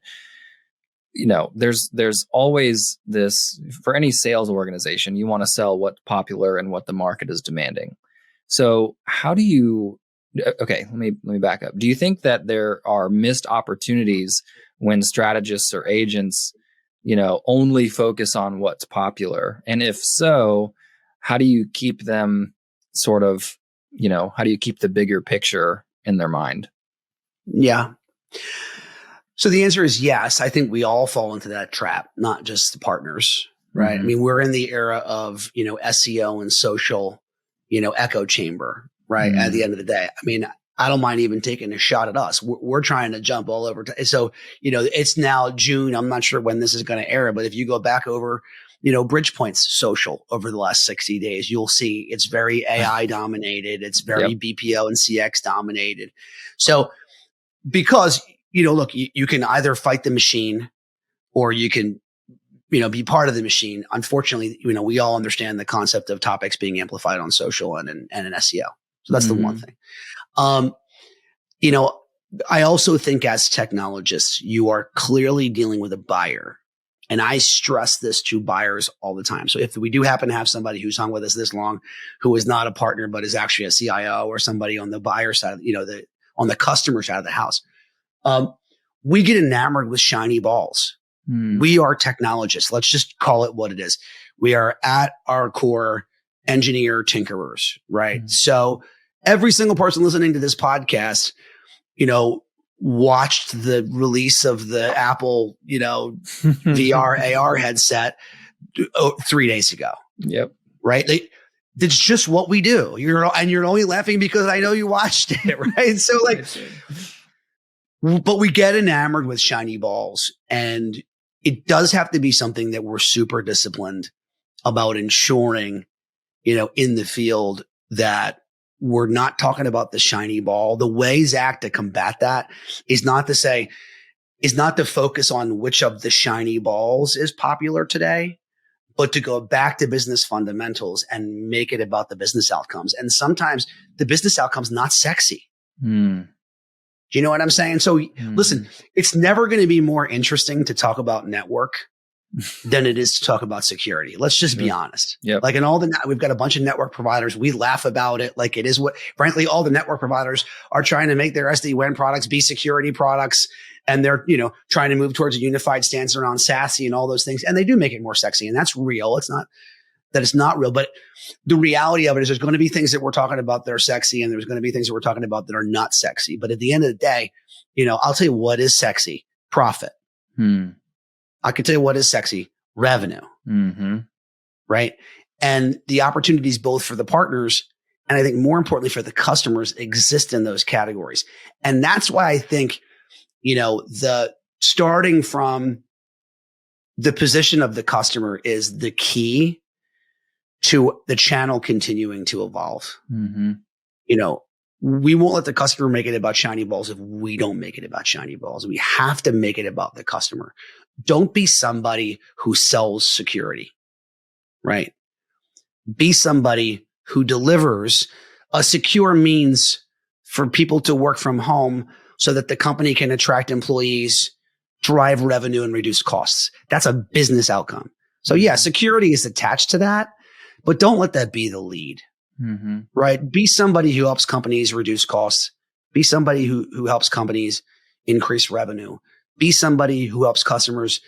there's always this, for any sales organization, you want to sell what's popular and what the market is demanding. So how do you, let me back up. Do you think that there are missed opportunities when strategists or agents only focus on what's popular? And if so, how do you keep them sort of, how do you keep the bigger picture in their mind? Yeah. So the answer is yes. I think we all fall into that trap, not just the partners, right? I mean, we're in the era of, SEO and social, echo chamber, right? At the end of the day, I mean, I don't mind even taking a shot at us. We're trying to jump all over. So, it's now June. I'm not sure when this is going to air, but if you go back over, Bridgepointe's social over the last 60 days, you'll see it's very AI dominated. It's very BPO and CX dominated. So because, look, you can either fight the machine or you can, be part of the machine. Unfortunately, we all understand the concept of topics being amplified on social and in SEO. So that's the one thing. I also think as technologists, you are clearly dealing with a buyer. And I stress this to buyers all the time. So if we do happen to have somebody who's hung with us this long, who is not a partner, but is actually a CIO or somebody on the buyer side, on the customer side of the house, we get enamored with shiny balls. We are technologists. Let's just call it what it is. We are at our core engineer tinkerers, right? So every single person listening to this podcast, watched the release of the Apple, VR AR headset 3 days ago. Yep. Right. It's just what we do. You're only laughing because I know you watched it. Right. So but we get enamored with shiny balls, and it does have to be something that we're super disciplined about ensuring, in the field that we're not talking about the shiny ball. The way, Zach, to combat that is not to focus on which of the shiny balls is popular today, but to go back to business fundamentals and make it about the business outcomes. And sometimes the business outcome's not sexy. Do you know what I'm saying? So listen, it's never going to be more interesting to talk about network than it is to talk about security. Let's just be honest. Yep. Like we've got a bunch of network providers. We laugh about it. Like it is frankly, all the network providers are trying to make their SD-WAN products be security products. And they're, trying to move towards a unified stance around SASE and all those things. And they do make it more sexy. And that's real. It's not that it's not real, but the reality of it is there's going to be things that we're talking about that are sexy, and there's going to be things that we're talking about that are not sexy. But at the end of the day, I'll tell you what is sexy: profit. I can tell you what is sexy: revenue. right? And the opportunities both for the partners and I think more importantly for the customers exist in those categories. And that's why I think, the starting from the position of the customer is the key to the channel continuing to evolve. Mm-hmm. We won't let the customer make it about shiny balls if we don't make it about shiny balls. We have to make it about the customer. Don't be somebody who sells security, right? Be somebody who delivers a secure means for people to work from home so that the company can attract employees, drive revenue, and reduce costs. That's a business outcome. So yeah, security is attached to that, but don't let that be the lead, right? Be somebody who helps companies reduce costs. Be somebody who helps companies increase revenue. Be somebody who helps customers,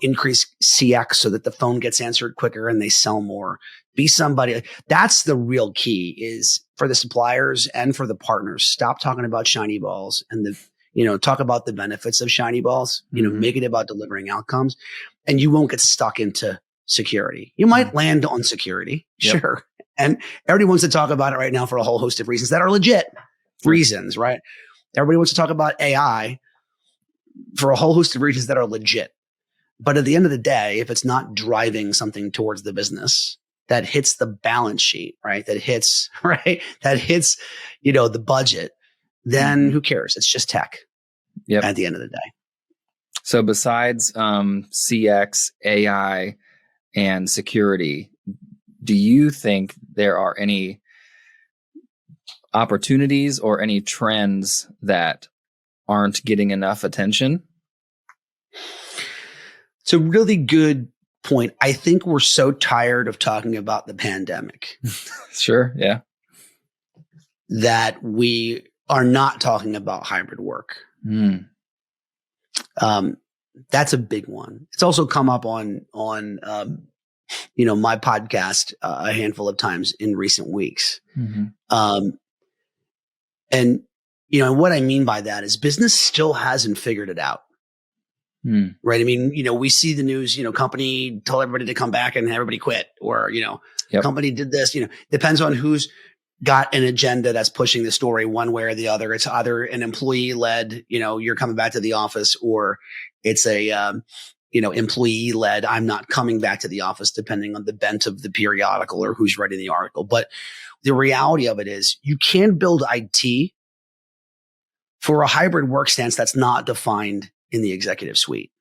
increase CX so that the phone gets answered quicker and they sell more. Be somebody. That's the real key is for the suppliers and for the partners. Stop talking about shiny balls and talk about the benefits of shiny balls, make it about delivering outcomes, and you won't get stuck into security. You might land on security. Yep. Sure. And everybody wants to talk about it right now for a whole host of reasons that are legit reasons, right? Everybody wants to talk about AI for a whole host of reasons that are legit. But at the end of the day, if it's not driving something towards the business that hits the balance sheet, right? That hits, the budget, then who cares? It's just tech at the end of the day. So besides CX, AI, and security, do you think there are any opportunities or any trends that aren't getting enough attention? It's a really good point. I think we're so tired of talking about the pandemic. Sure. Yeah. That we are not talking about hybrid work. That's a big one. It's also come up on my podcast a handful of times in recent weeks. And what I mean by that is business still hasn't figured it out. Right. I mean, we see the news, company told everybody to come back and everybody quit, or, company did this, depends on who's got an agenda that's pushing the story one way or the other. It's either an employee led, you're coming back to the office, or it's a, employee led, I'm not coming back to the office, depending on the bent of the periodical or who's writing the article. But the reality of it is you can build IT for a hybrid work stance that's not defined in the executive suite.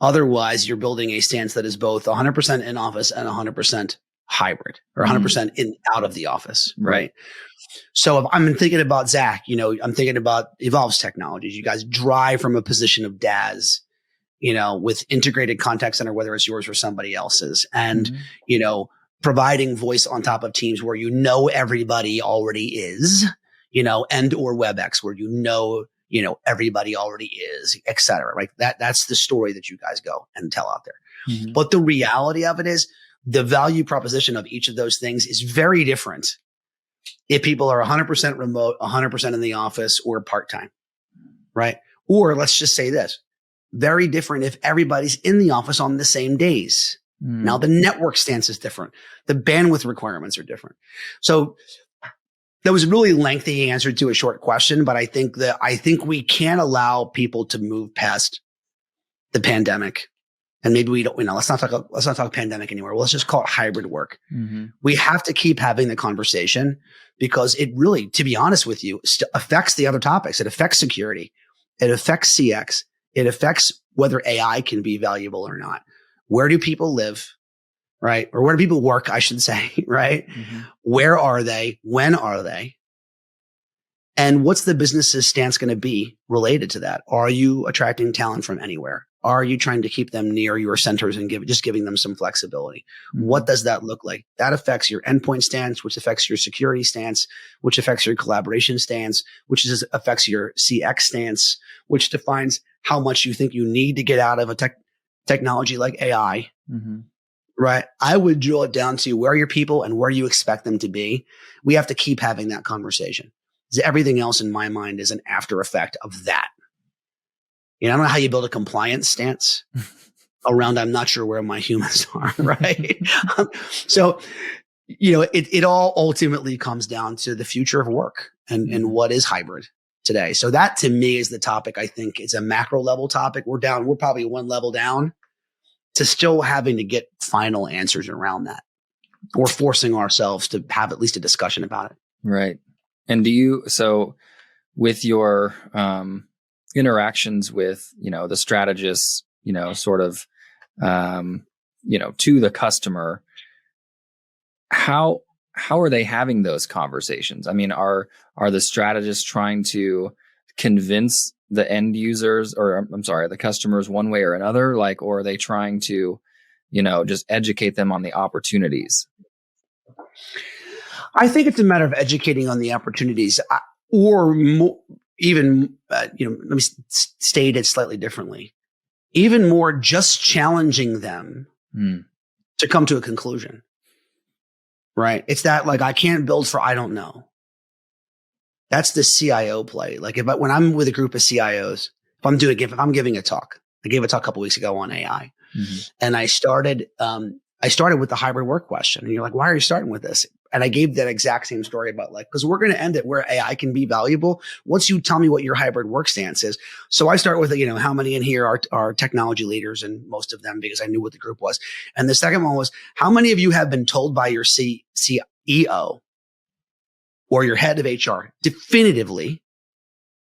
Otherwise, you're building a stance that is both 100% in office and 100% hybrid, or 100% in out of the office. Right. So if I'm thinking about Zach, I'm thinking about Evolves Technologies. You guys drive from a position of DaaS, with integrated contact center, whether it's yours or somebody else's, and, providing voice on top of Teams where everybody already is, and or WebEx where everybody already is, et cetera. Right. That's the story that you guys go and tell out there. But the reality of it is the value proposition of each of those things is very different if people are 100% remote, 100% in the office, or part-time. Right. Or let's just say this, very different if everybody's in the office on the same days. Now the network stance is different. The bandwidth requirements are different. So that was a really lengthy answer to a short question, but I think we can't allow people to move past the pandemic. And maybe we don't, let's not talk pandemic anymore. Let's just call it hybrid work. We have to keep having the conversation because it really, to be honest with you, affects the other topics. It affects security. It affects CX. It affects whether AI can be valuable or not. Where do people live? Right? Or where do people work, I should say, right? Where are they? When are they? And what's the business's stance going to be related to that? Are you attracting talent from anywhere? Are you trying to keep them near your centers and giving them some flexibility? What does that look like? That affects your endpoint stance, which affects your security stance, which affects your collaboration stance, which affects your CX stance, which defines how much you think you need to get out of a technology like AI. Right. I would drill it down to where are your people and where you expect them to be. We have to keep having that conversation. Everything else in my mind is an after effect of that. I don't know how you build a compliance stance, around, I'm not sure where my humans are, right? So, it all ultimately comes down to the future of work and what is hybrid today. So that to me is the topic. I think it's a macro level topic. We're probably one level down to still having to get final answers around that. We're forcing ourselves to have at least a discussion about it. Right. And so with your interactions with, the strategists, sort of, to the customer, how are they having those conversations? I mean, are the strategists trying to convince the end users, or I'm sorry, the customers one way or another, or are they trying to, just educate them on the opportunities? I think it's a matter of educating on the opportunities, or more, even, let me state it slightly differently. Even more, just challenging them to come to a conclusion. Right? It's that I can't build for I don't know. That's the CIO play. When I'm with a group of CIOs, if I'm giving a talk, I gave a talk a couple weeks ago on AI, and I started with the hybrid work question. And you're like, why are you starting with this? And I gave that exact same story about because we're going to end it where AI can be valuable once you tell me what your hybrid work stance is. So I start with, how many in here are technology leaders, and most of them, because I knew what the group was. And the second one was, how many of you have been told by your CEO or your head of HR definitively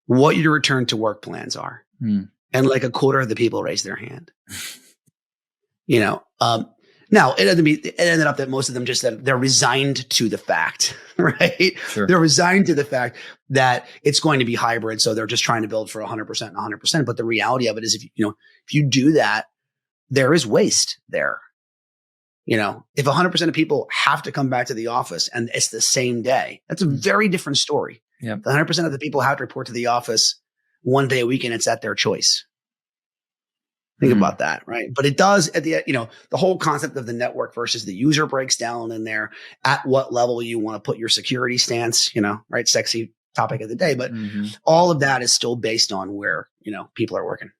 what your return to work plans are? And a quarter of the people raised their hand. Now, it ended up that most of them just said they're resigned to the fact, right? Sure. They're resigned to the fact that it's going to be hybrid. So they're just trying to build for 100% and 100%. But the reality of it is, if you do that, there is waste there. If 100% of people have to come back to the office and it's the same day, that's a very different story. Yeah. 100% of the people have to report to the office one day a week, and it's at their choice. Think about that, right? But it does at the whole concept of the network versus the user breaks down in there. At what level you want to put your security stance, right? Sexy topic of the day, but all of that is still based on where people are working.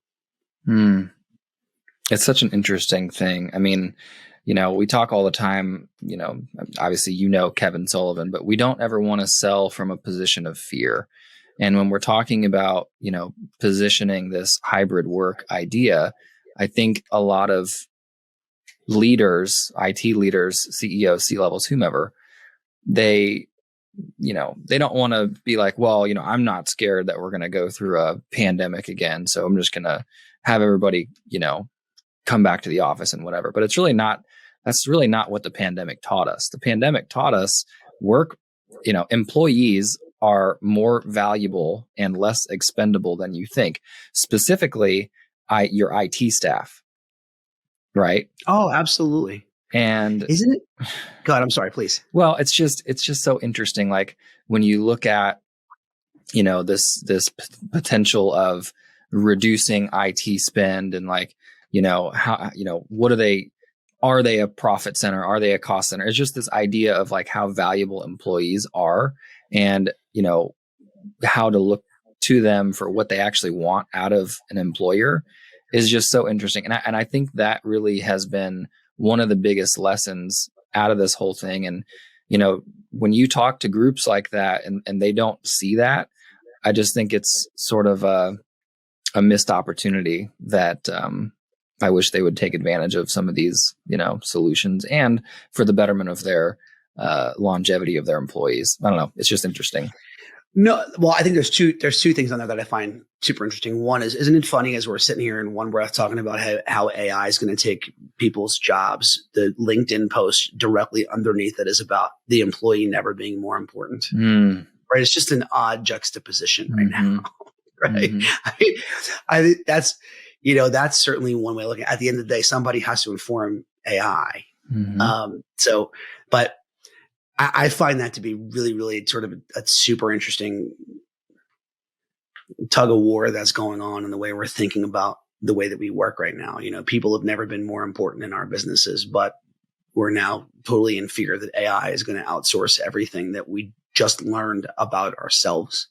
It's such an interesting thing. I mean, we talk all the time. Obviously, Kevin Sullivan, but we don't ever want to sell from a position of fear. And when we're talking about positioning this hybrid work idea, I think a lot of leaders, IT leaders, CEOs, C-levels, whomever, they don't want to be like, well, I'm not scared that we're going to go through a pandemic again, so I'm just going to have everybody, come back to the office and whatever. But that's really not what the pandemic taught us. The pandemic taught us employees are more valuable and less expendable than you think. Specifically, your IT staff, right? Oh, absolutely. And isn't it? God, I'm sorry, please. Well, it's just so interesting. When you look at, this potential of reducing IT spend and how, what are they a profit center? Are they a cost center? It's just this idea of how valuable employees are, and, how to look to them for what they actually want out of an employer is just so interesting. And I think that really has been one of the biggest lessons out of this whole thing. And, when you talk to groups like that and they don't see that, I just think it's sort of a missed opportunity that I wish they would take advantage of some of these, solutions, and for the betterment of their longevity of their employees. I don't know. It's just interesting. No, well, I think there's two things on there that I find super interesting. One is, isn't it funny as we're sitting here in one breath talking about how AI is going to take people's jobs, the LinkedIn post directly underneath it is about the employee never being more important. Right? It's just an odd juxtaposition right now. Right? I think that's certainly one way of looking at it. At the end of the day, somebody has to inform AI. But I find that to be really, really sort of a super interesting tug of war that's going on in the way we're thinking about the way that we work right now. People have never been more important in our businesses, but we're now totally in fear that AI is going to outsource everything that we just learned about ourselves.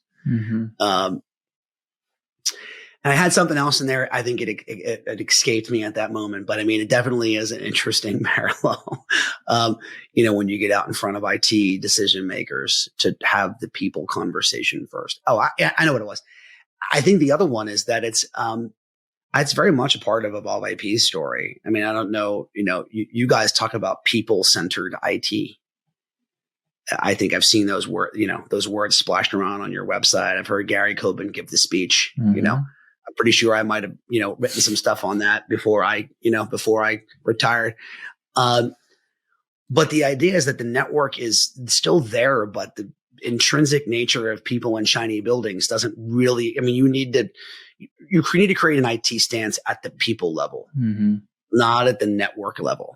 And I had something else in there. I think it escaped me at that moment, but I mean, it definitely is an interesting parallel. When you get out in front of IT decision makers to have the people conversation first. Oh, I know what it was. I think the other one is that it's very much a part of Evolve IP's story. I mean, I don't know, you guys talk about people-centered IT. I think I've seen those words splashed around on your website. I've heard Gary Coben give the speech, I'm pretty sure I might have, written some stuff on that before I retired. But the idea is that the network is still there, but the intrinsic nature of people in shiny buildings doesn't really, you need to create an IT stance at the people level, not at the network level.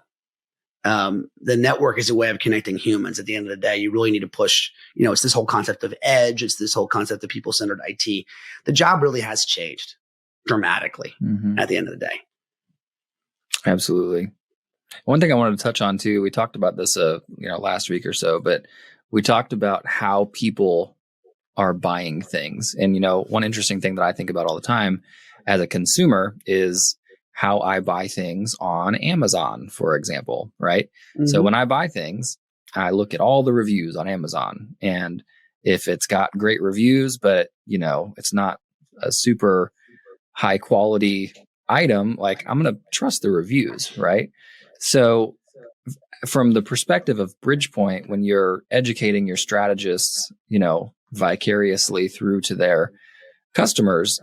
The network is a way of connecting humans. At the end of the day, you really need to push, it's this whole concept of edge. It's this whole concept of people-centered IT. The job really has changed dramatically at the end of the day. Absolutely. One thing I wanted to touch on too, we talked about this, last week or so, but we talked about how people are buying things. And, one interesting thing that I think about all the time as a consumer is how I buy things on Amazon, for example, right? So when I buy things, I look at all the reviews on Amazon, and if it's got great reviews, but it's not a super high quality item, like I'm going to trust the reviews, right? So from the perspective of Bridgepointe, when you're educating your strategists, vicariously through to their customers,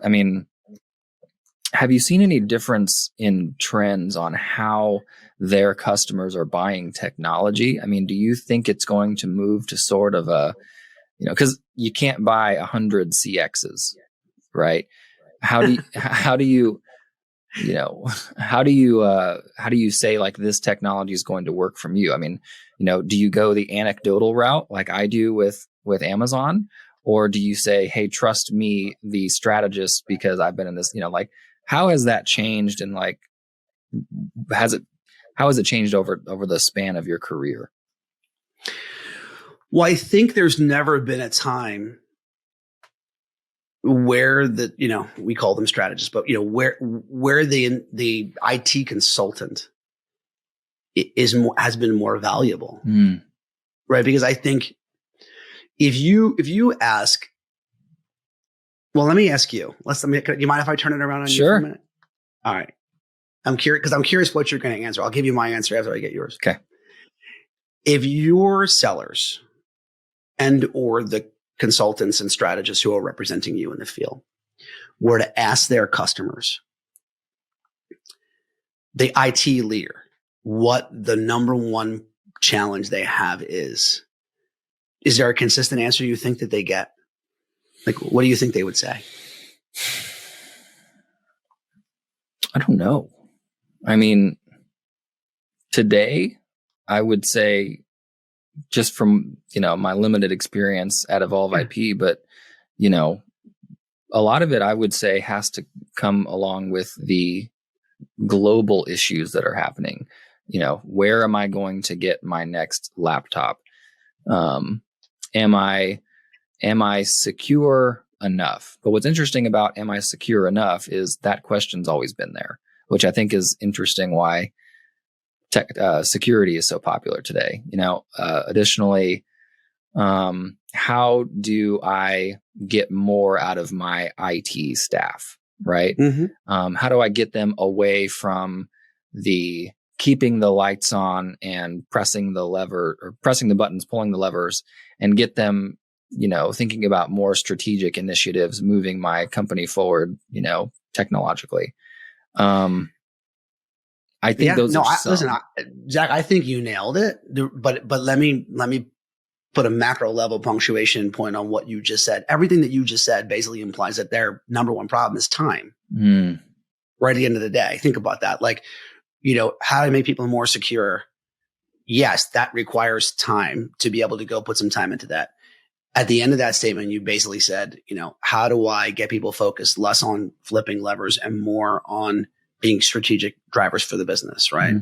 have you seen any difference in trends on how their customers are buying technology? Do you think it's going to move to sort of a, because you can't buy 100 CXs, right? How do you say like this technology is going to work from you? Do you go the anecdotal route like I do with Amazon, or do you say, hey, trust me, the strategist, because I've been in this, how has that changed? And how has it changed over the span of your career? Well, I think there's never been a time where we call them strategists, but where the IT consultant has been more valuable, right? Because I think if you ask, well, let me ask you. Do you mind if I turn it around on you for a minute? All right. I'm curious because I'm curious what you're going to answer. I'll give you my answer after I get yours. Okay. If your sellers and or the consultants and strategists who are representing you in the field were to ask their customers, the IT leader, what the number one challenge they have is there a consistent answer you think that they get? Like, what do you think they would say? I don't know. Today, I would say, just from, my limited experience at Evolve IP, but, a lot of it, I would say, has to come along with the global issues that are happening. Where am I going to get my next laptop? Am I secure enough? But what's interesting about am I secure enough is that question's always been there, which I think is interesting why security is so popular today. Additionally, how do I get more out of my IT staff, right? How do I get them away from the keeping the lights on and pressing the lever or pressing the buttons, pulling the levers, and get them, thinking about more strategic initiatives, moving my company forward, technologically. I think listen, Zach, I think you nailed it, but let me put a macro level punctuation point on what you just said. Everything that you just said basically implies that their number one problem is time. Right at the end of the day, think about that. Like, how to make people more secure. Yes, that requires time to be able to go put some time into that. At the end of that statement, you basically said, how do I get people focused less on flipping levers and more on being strategic drivers for the business, right?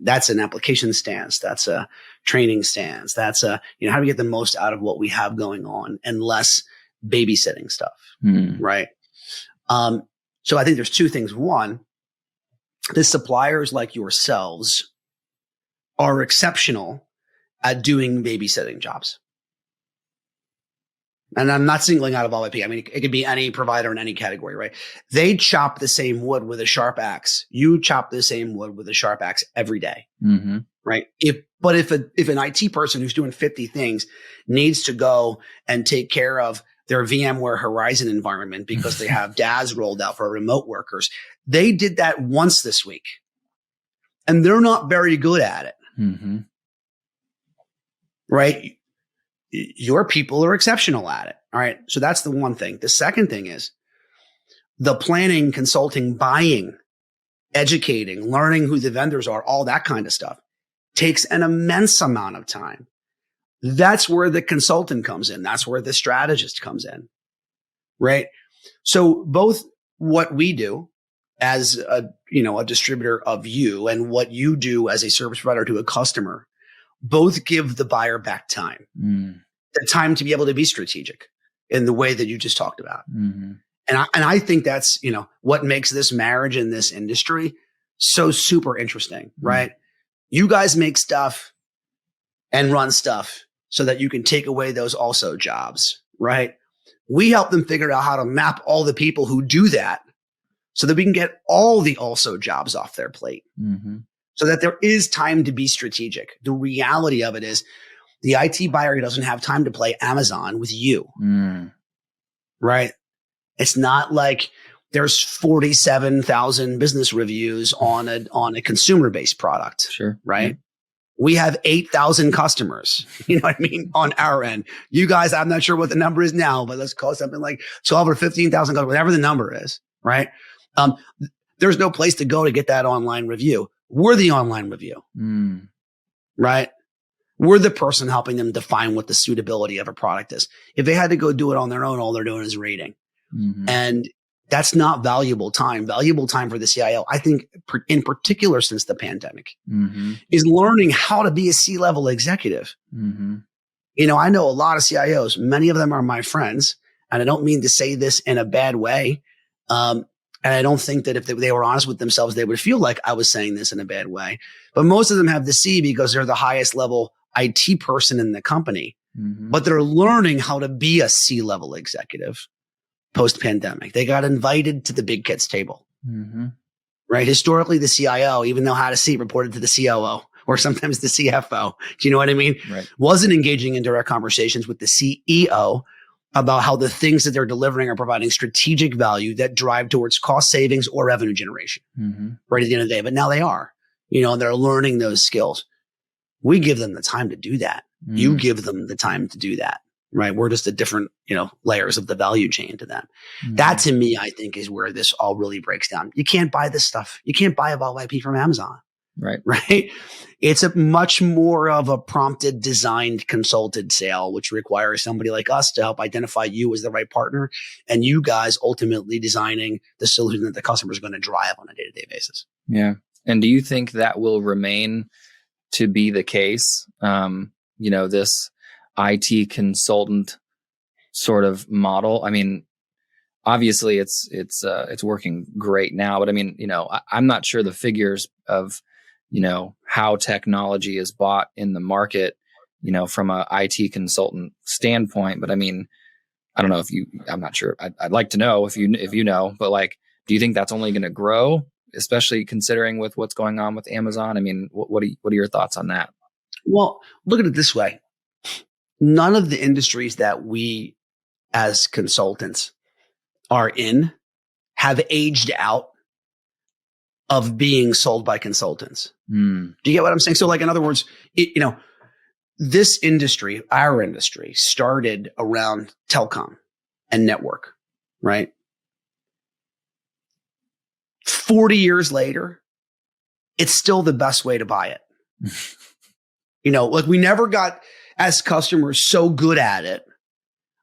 That's an application stance. That's a training stance. That's how do we get the most out of what we have going on and less babysitting stuff, right? So I think there's two things. One, the suppliers like yourselves are exceptional at doing babysitting jobs. And I'm not singling out Evolve IP. I mean, it could be any provider in any category, right? They chop the same wood with a sharp axe. You chop the same wood with a sharp axe every day, right? If an IT person who's doing 50 things needs to go and take care of their VMware Horizon environment because they have DAS rolled out for remote workers, they did that once this week, and they're not very good at it, right? Your people are exceptional at it. All right. So that's the one thing. The second thing is the planning, consulting, buying, educating, learning who the vendors are, all that kind of stuff takes an immense amount of time. That's where the consultant comes in. That's where the strategist comes in. Right. So both what we do as a distributor of you and what you do as a service provider to a customer both give the buyer back time, the time to be able to be strategic in the way that you just talked about. And I think that's, what makes this marriage in this industry so super interesting, right? You guys make stuff and run stuff so that you can take away those also jobs, right? We help them figure out how to map all the people who do that so that we can get all the also jobs off their plate. So that there is time to be strategic. The reality of it is the IT buyer doesn't have time to play Amazon with you, right? It's not like there's 47,000 business reviews on a consumer-based product, right? We have 8,000 customers, you know what I mean, on our end. You guys, I'm not sure what the number is now, but let's call it something like 12 or 15,000, whatever the number is, right? There's no place to go to get that online review. We're the online review, right? We're the person helping them define what the suitability of a product is. If they had to go do it on their own, all they're doing is rating. And that's not valuable time. Valuable time for the CIO, I think, in particular since the pandemic, is learning how to be a C-level executive. I know a lot of CIOs. Many of them are my friends. And I don't mean to say this in a bad way. And I don't think that if they were honest with themselves, they would feel like I was saying this in a bad way. But most of them have the C because they're the highest level IT person in the company. But they're learning how to be a C-level executive post-pandemic. They got invited to the big kids table, right? Historically, the CIO, even though had a seat, reported to the COO or sometimes the CFO. Do you know what I mean? Right. Wasn't engaging in direct conversations with the CEO about how the things that they're delivering are providing strategic value that drive towards cost savings or revenue generation, right at the end of the day. But now they are, they're learning those skills. We give them the time to do that. You give them the time to do that, right? We're just at different, layers of the value chain to them. That to me, I think is where this all really breaks down. You can't buy this stuff. You can't buy Evolve IP from Amazon. Right. It's a much more of a prompted, designed, consulted sale, which requires somebody like us to help identify you as the right partner and you guys ultimately designing the solution that the customer is going to drive on a day-to-day basis. Yeah. And do you think that will remain to be the case? This IT consultant sort of model. I mean, obviously it's working great now, but I mean, I'm not sure the figures of how technology is bought in the market, from a IT consultant standpoint. But I mean, I don't know I'm not sure. I'd like to know if you know, but like, do you think that's only going to grow, especially considering with what's going on with Amazon? I mean, what are your thoughts on that? Well, look at it this way. None of the industries that we as consultants are in have aged out of being sold by consultants. Do you get what I'm saying? So like, in other words, this industry, our industry started around telecom and network, right? 40 years later, it's still the best way to buy it. Like we never got as customers so good at it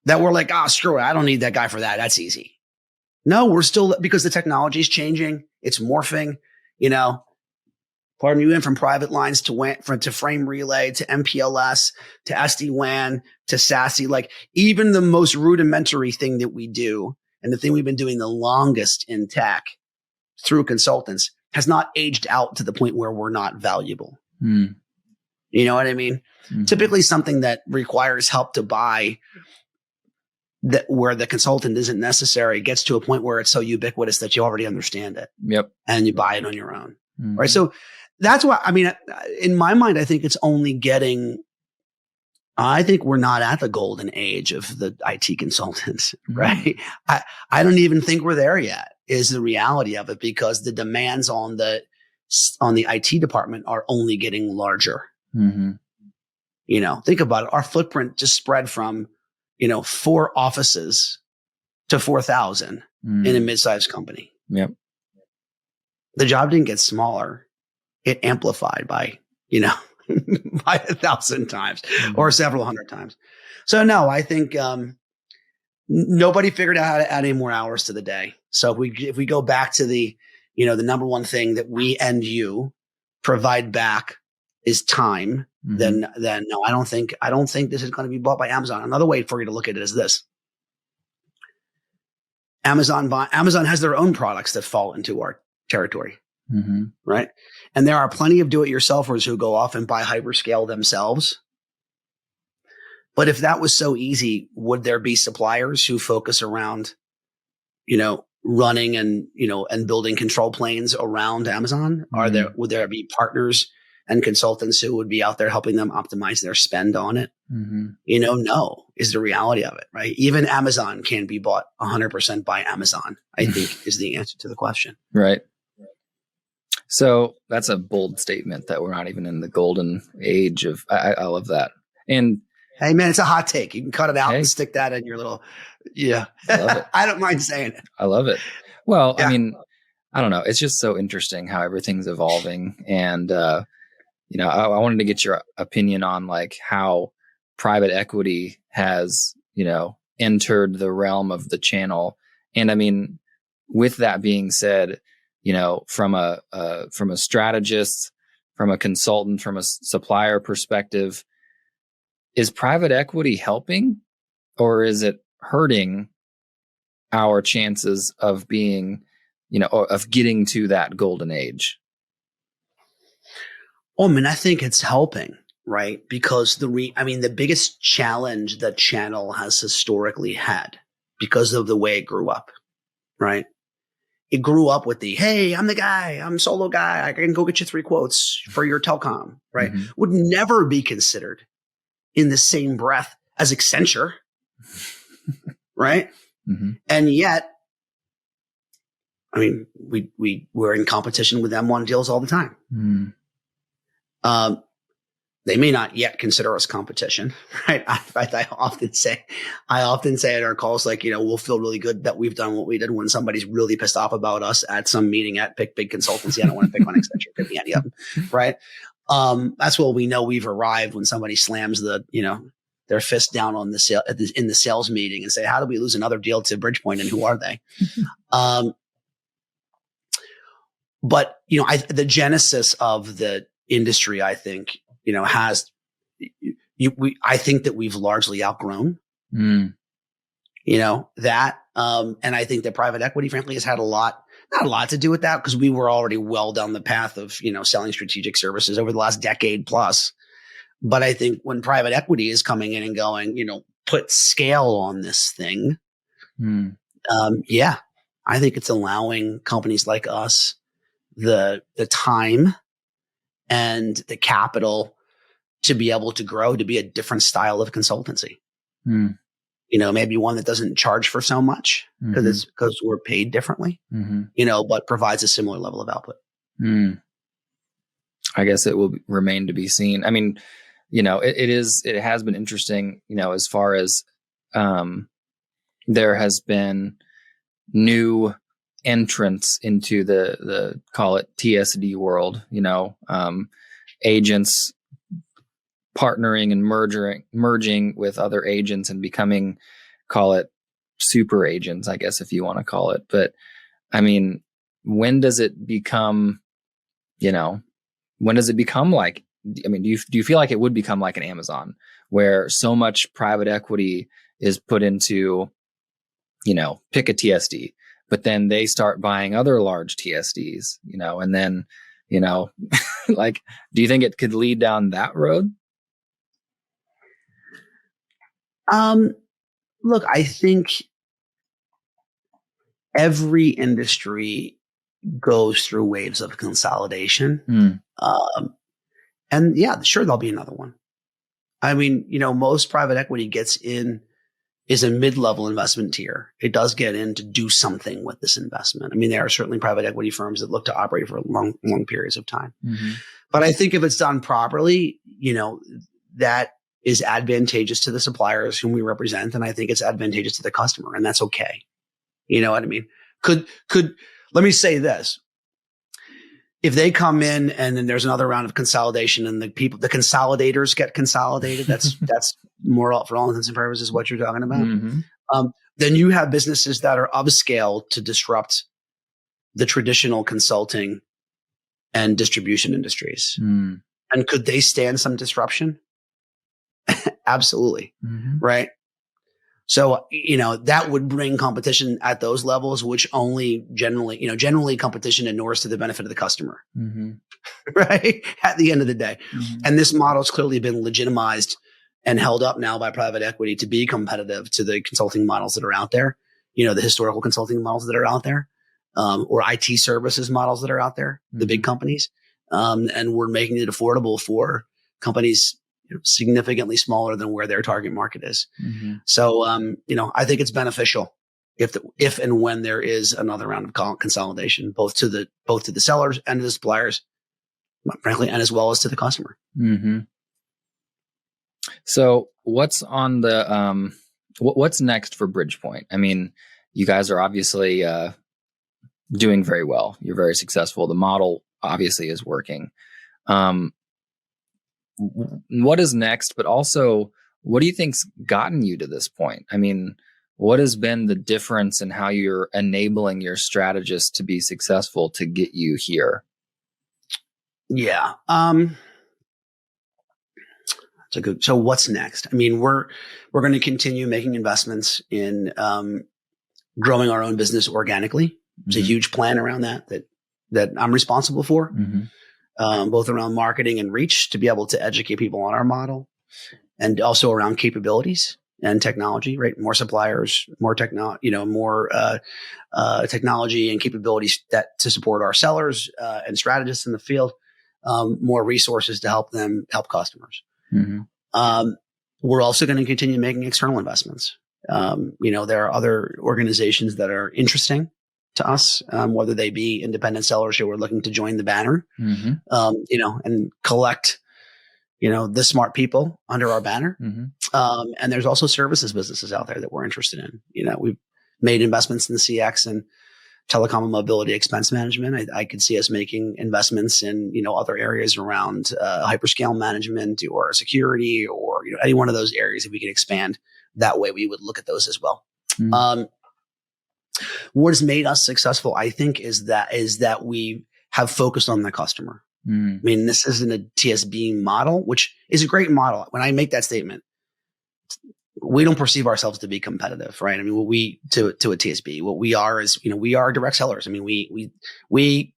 that we're like, screw it. I don't need that guy for that. That's easy. No, we're still, because the technology is changing. It's morphing, Pardon me, we went from private lines to frame relay, to MPLS, to SD-WAN, to SASE. Like even the most rudimentary thing that we do and the thing we've been doing the longest in tech through consultants has not aged out to the point where we're not valuable. Mm. You know what I mean? Mm-hmm. Typically something that requires help to buy, that where the consultant isn't necessary, gets to a point where it's so ubiquitous that you already understand it. Yep. And you buy it on your own. Mm-hmm. Right. So that's why, I mean, in my mind, I think it's only getting, I think we're not at the golden age of the IT consultants, right? I don't even think we're there yet, is the reality of it, because the demands on the IT department are only getting larger. Mm-hmm. You know, think about it. Our footprint just spread from, 4 offices to 4,000 in a mid-sized company. Yep. The job didn't get smaller. It amplified by, by 1,000 times or several hundred times. So no, I think nobody figured out how to add any more hours to the day. So if we go back to the number one thing that we and you provide back is time, then no, I don't think this is going to be bought by Amazon. Another way for you to look at it is this. Amazon has their own products that fall into our territory. Mm-hmm. Right. And there are plenty of do-it-yourselfers who go off and buy hyperscale themselves. But if that was so easy, would there be suppliers who focus around, running and building control planes around Amazon? Mm-hmm. Would there be partners and consultants who would be out there helping them optimize their spend on it? Mm-hmm. No, is the reality of it, right? Even Amazon can be bought 100% by Amazon, I think is the answer to the question. Right. So that's a bold statement that we're not even in the golden age of, I love that. And hey man, it's a hot take. You can cut it out and stick that in your little, I love it. I don't mind saying it. I love it. Well, yeah. I mean, I don't know. It's just so interesting how everything's evolving. And, I wanted to get your opinion on like how private equity has, entered the realm of the channel. And I mean, with that being said, from a strategist, from a consultant, from a supplier perspective, is private equity helping or is it hurting our chances of being, of getting to that golden age? Oh, I think it's helping, right? Because the biggest challenge that channel has historically had, because of the way it grew up, right? It grew up with hey, I'm the guy, I'm a solo guy, I can go get you 3 quotes for your telecom, right? Mm-hmm. Would never be considered in the same breath as Accenture, right? Mm-hmm. And yet, we're in competition with them on deals all the time. Mm. They may not yet consider us competition, right? In fact, I often say at our calls, we'll feel really good that we've done what we did when somebody's really pissed off about us at some meeting at pick big consultancy. I don't want to pick on Accenture, could be any of them, right? That's when we know we've arrived, when somebody slams their fist down on in the sales meeting and say, how do we lose another deal to Bridgepointe and who are they? But the genesis of the industry, I think, I think that we've largely outgrown, that. And I think that private equity, frankly, has had not a lot to do with that, because we were already well down the path of, selling strategic services over the last decade plus. But I think when private equity is coming in and going, put scale on this thing. I think it's allowing companies like us the time and the capital to be able to grow, to be a different style of consultancy. Maybe one that doesn't charge for so much because we're paid differently, but provides a similar level of output. I guess it will remain to be seen. I mean, it has been interesting, as far as there has been new entrance into the call it TSD world, agents partnering and merging with other agents and becoming, call it super agents, I guess, if you want to call it. But I mean, when does it become like, do you feel like it would become like an Amazon, where so much private equity is put into pick a TSD, but then they start buying other large TSDs, and then, like, do you think it could lead down that road? Look, I think every industry goes through waves of consolidation. And yeah, sure, there'll be another one. I mean, most private equity is a mid-level investment tier. It does get in to do something with this investment. I mean, there are certainly private equity firms that look to operate for long periods of time. Mm-hmm. But I think if it's done properly, that is advantageous to the suppliers whom we represent. And I think it's advantageous to the customer, and that's okay. You know what I mean? Let me say this. If they come in and then there's another round of consolidation and the consolidators get consolidated, that's more for all intents and purposes what you're talking about. Mm-hmm. Then you have businesses that are of scale to disrupt the traditional consulting and distribution industries. Mm. And could they stand some disruption? Absolutely. Mm-hmm. Right. So, that would bring competition at those levels, which only generally competition inures to the benefit of the customer, mm-hmm. right? At the end of the day. Mm-hmm. And this model has clearly been legitimized and held up now by private equity to be competitive to the consulting models that are out there, the historical consulting models that are out there, or IT services models that are out there, mm-hmm. the big companies. And we're making it affordable for companies significantly smaller than where their target market is. Mm-hmm. So, I think it's beneficial if and when there is another round of consolidation, both to the sellers and to the suppliers, frankly, and as well as to the customer. Mm-hmm. So what's on the, what's next for Bridgepointe? I mean, you guys are obviously, doing very well. You're very successful. The model obviously is working. What is next, but also what do you think's gotten you to this point? I mean, what has been the difference in how you're enabling your strategists to be successful to get you here? Yeah. So what's next? I mean, we're going to continue making investments in growing our own business organically. There's a huge plan around that I'm responsible for. Mm-hmm. Both around marketing and reach to be able to educate people on our model, and also around capabilities and technology, right? More suppliers, more technology and capabilities to support our sellers and strategists in the field, more resources to help customers. Mm-hmm. We're also going to continue making external investments. There are other organizations that are interesting to us, whether they be independent sellers who are looking to join the banner, mm-hmm. And collect, the smart people under our banner. Mm-hmm. And there's also services businesses out there that we're interested in. We've made investments in the CX and telecom and mobility expense management. I could see us making investments in, other areas around hyperscale management or security or, any one of those areas. If we could expand that way, we would look at those as well. Mm-hmm. What has made us successful, I think, is that we have focused on the customer. Mm. I mean, this isn't a TSB model, which is a great model. When I make that statement, we don't perceive ourselves to be competitive, right? I mean, to a TSB, what we are is, we are direct sellers. I mean, we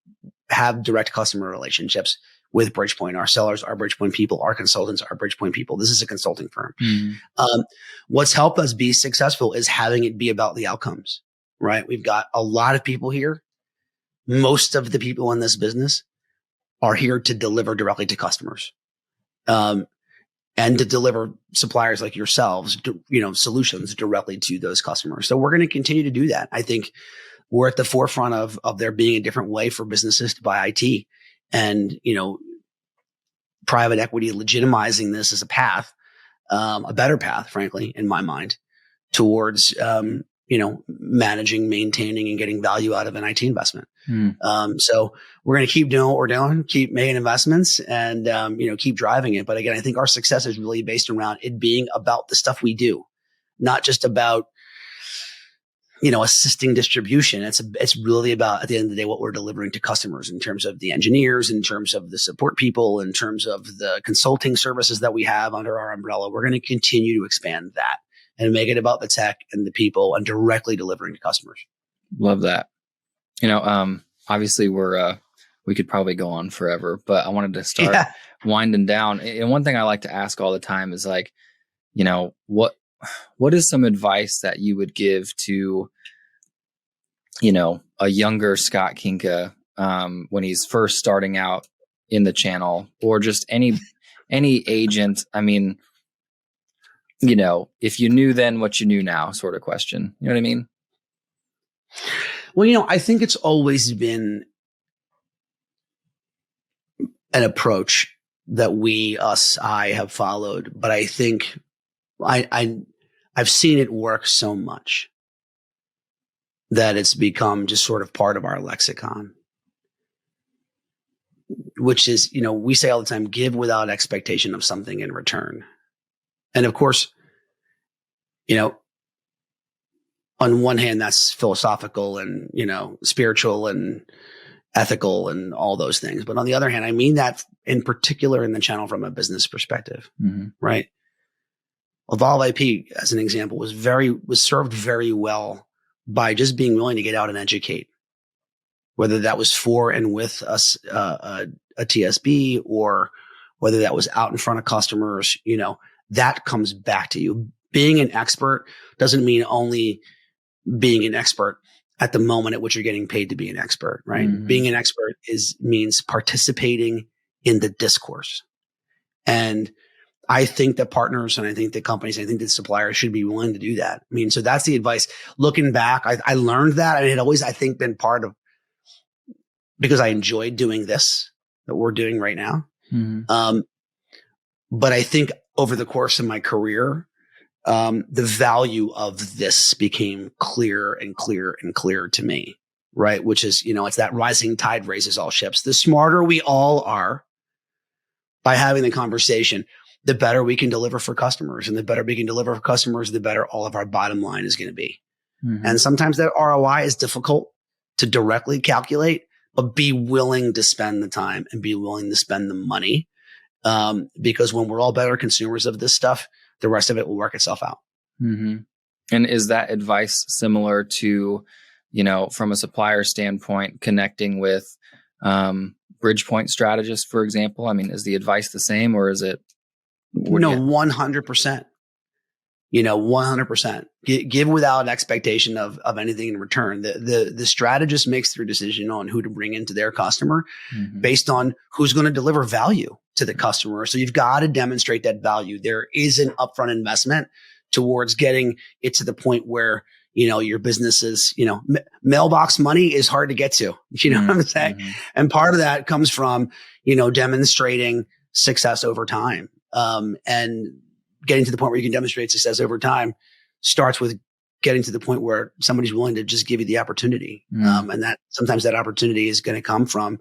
have direct customer relationships with Bridgepointe. Our sellers are Bridgepointe people. Our consultants are Bridgepointe people. This is a consulting firm. Mm. What's helped us be successful is having it be about the outcomes. Right. We've got a lot of people here. Most of the people in this business are here to deliver directly to customers, and to deliver suppliers like yourselves, solutions directly to those customers. So we're going to continue to do that. I think we're at the forefront of there being a different way for businesses to buy IT, and, private equity legitimizing this as a path, a better path, frankly, in my mind, towards, managing, maintaining, and getting value out of an IT investment. Mm. So we're going to keep doing what we're doing, keep making investments, and, keep driving it. But again, I think our success is really based around it being about the stuff we do, not just about, assisting distribution. It's really about, at the end of the day, what we're delivering to customers in terms of the engineers, in terms of the support people, in terms of the consulting services that we have under our umbrella. We're going to continue to expand that and make it about the tech and the people and directly delivering to customers. Love that. Obviously we could probably go on forever, but I wanted to start winding down. And one thing I like to ask all the time is like, what is some advice that you would give to, a younger Scott Kinka, when he's first starting out in the channel, or just any agent? I mean, if you knew then what you knew now, sort of question. You know what I mean? Well, I think it's always been an approach that I have followed, but I think I've seen it work so much that it's become just sort of part of our lexicon, which is, we say all the time, give without expectation of something in return. And of course, on one hand, that's philosophical and, spiritual and ethical and all those things. But on the other hand, I mean that in particular in the channel from a business perspective, right? Evolve IP, as an example, was served very well by just being willing to get out and educate, whether that was for and with us, a TSB, or whether that was out in front of customers. That comes back to you. Being an expert doesn't mean only being an expert at the moment at which you're getting paid to be an expert, right? Being an expert means participating in the discourse. And I think that partners, and I think that companies, and I think that suppliers should be willing to do that. I mean, so that's the advice. Looking back, I learned that, and it had always, I think, been part of, because I enjoyed doing this that we're doing right now. But I think over the course of my career, the value of this became clearer and clearer and clearer to me, right? Which is, it's that rising tide raises all ships. The smarter we all are by having the conversation, the better we can deliver for customers. And the better we can deliver for customers, the better all of our bottom line is going to be. And sometimes that ROI is difficult to directly calculate, but be willing to spend the time and be willing to spend the money. Because when we're all better consumers of this stuff, the rest of it will work itself out. And is that advice similar to, from a supplier standpoint, connecting with Bridgepointe strategists, for example? I mean, is the advice the same, or is it? 100%. 100%. Give without expectation of anything in return. The strategist makes their decision on who to bring into their customer based on who's going to deliver value to the customer. So you've got to demonstrate that value. There is an upfront investment towards getting it to the point where, your business is, mailbox money is hard to get to. You know what I'm saying? And part of that comes from, demonstrating success over time. And getting to the point where you can demonstrate success over time starts with getting to the point where somebody's willing to just give you the opportunity. And that sometimes that opportunity is going to come from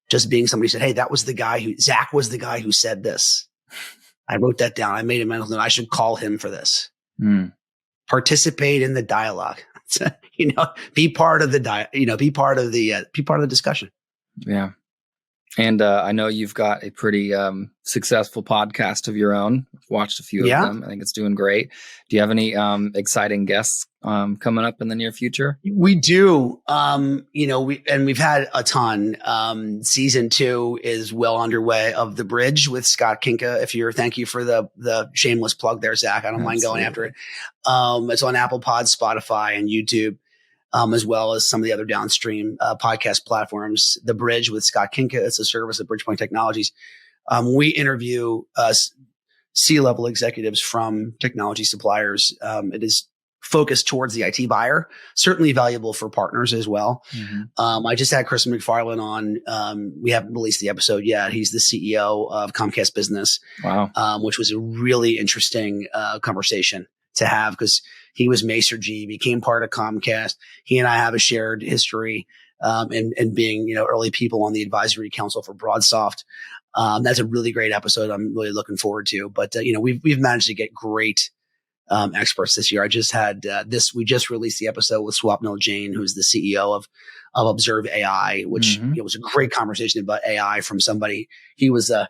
just being somebody who said, hey, Zach was the guy who said this. I wrote that down. I made a mental note. I should call him for this. Participate in the dialogue. Be part of the be part of the discussion. Yeah. And I know you've got a pretty successful podcast of your own. I've watched a few of them. I think it's doing great. Do you have any exciting guests coming up in the near future? We do. We've had a ton. Season 2 is well underway of The Bridge with Scott Kinka. Thank you for the shameless plug there, Zach. I don't mind going after it. It's on Apple Pod, Spotify, and YouTube. As well as some of the other downstream podcast platforms. The Bridge with Scott Kinka, it's a service of Bridgepointe Technologies. We interview C-level executives from technology suppliers. It is focused towards the IT buyer, certainly valuable for partners as well. I just had Chris McFarland on. We haven't released the episode yet. He's the CEO of Comcast Business, which was a really interesting conversation to have because he was Masergy, became part of Comcast. He and I have a shared history and being, early people on the advisory council for BroadSoft. That's a really great episode. I'm really looking forward to. But we've managed to get great experts this year. I just had we just released the episode with Swapnil Jain, who's the CEO of Observe AI, which was a great conversation about AI from somebody. He was a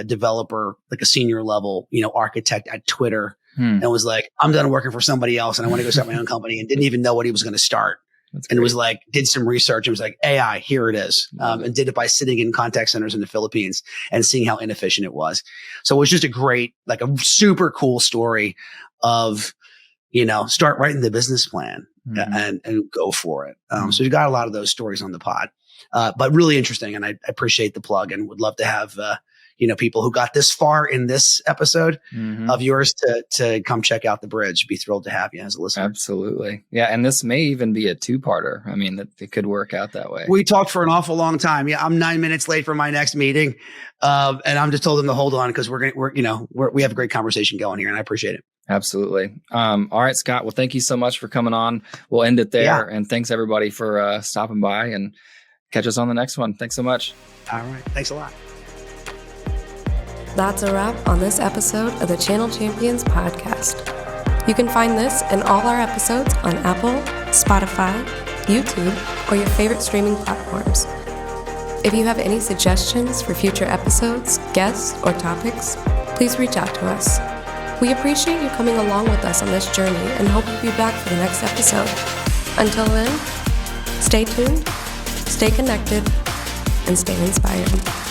developer, like a senior level, architect at Twitter. and was like, I'm done working for somebody else and I want to go start my own company, and didn't even know what he was going to start. And it was like, did some research and was like, AI, here it is. And did it by sitting in contact centers in the Philippines and seeing how inefficient it was. So it was just a super cool story of, start writing the business plan and go for it. So you got a lot of those stories on the pod, but really interesting. And I appreciate the plug and would love to have, people who got this far in this episode of yours to come check out The Bridge. Be thrilled to have you as a listener. Absolutely. Yeah. And this may even be a 2-parter. I mean, it could work out that way. We talked for an awful long time. Yeah. I'm 9 minutes late for my next meeting. And I'm just told them to hold on because we have a great conversation going here and I appreciate it. Absolutely. All right, Scott. Well, thank you so much for coming on. We'll end it there. Yeah. And thanks everybody for stopping by, and catch us on the next one. Thanks so much. All right. Thanks a lot. That's a wrap on this episode of the Channel Champions podcast. You can find this and all our episodes on Apple, Spotify, YouTube, or your favorite streaming platforms. If you have any suggestions for future episodes, guests, or topics, please reach out to us. We appreciate you coming along with us on this journey and hope you'll be back for the next episode. Until then, stay tuned, stay connected, and stay inspired.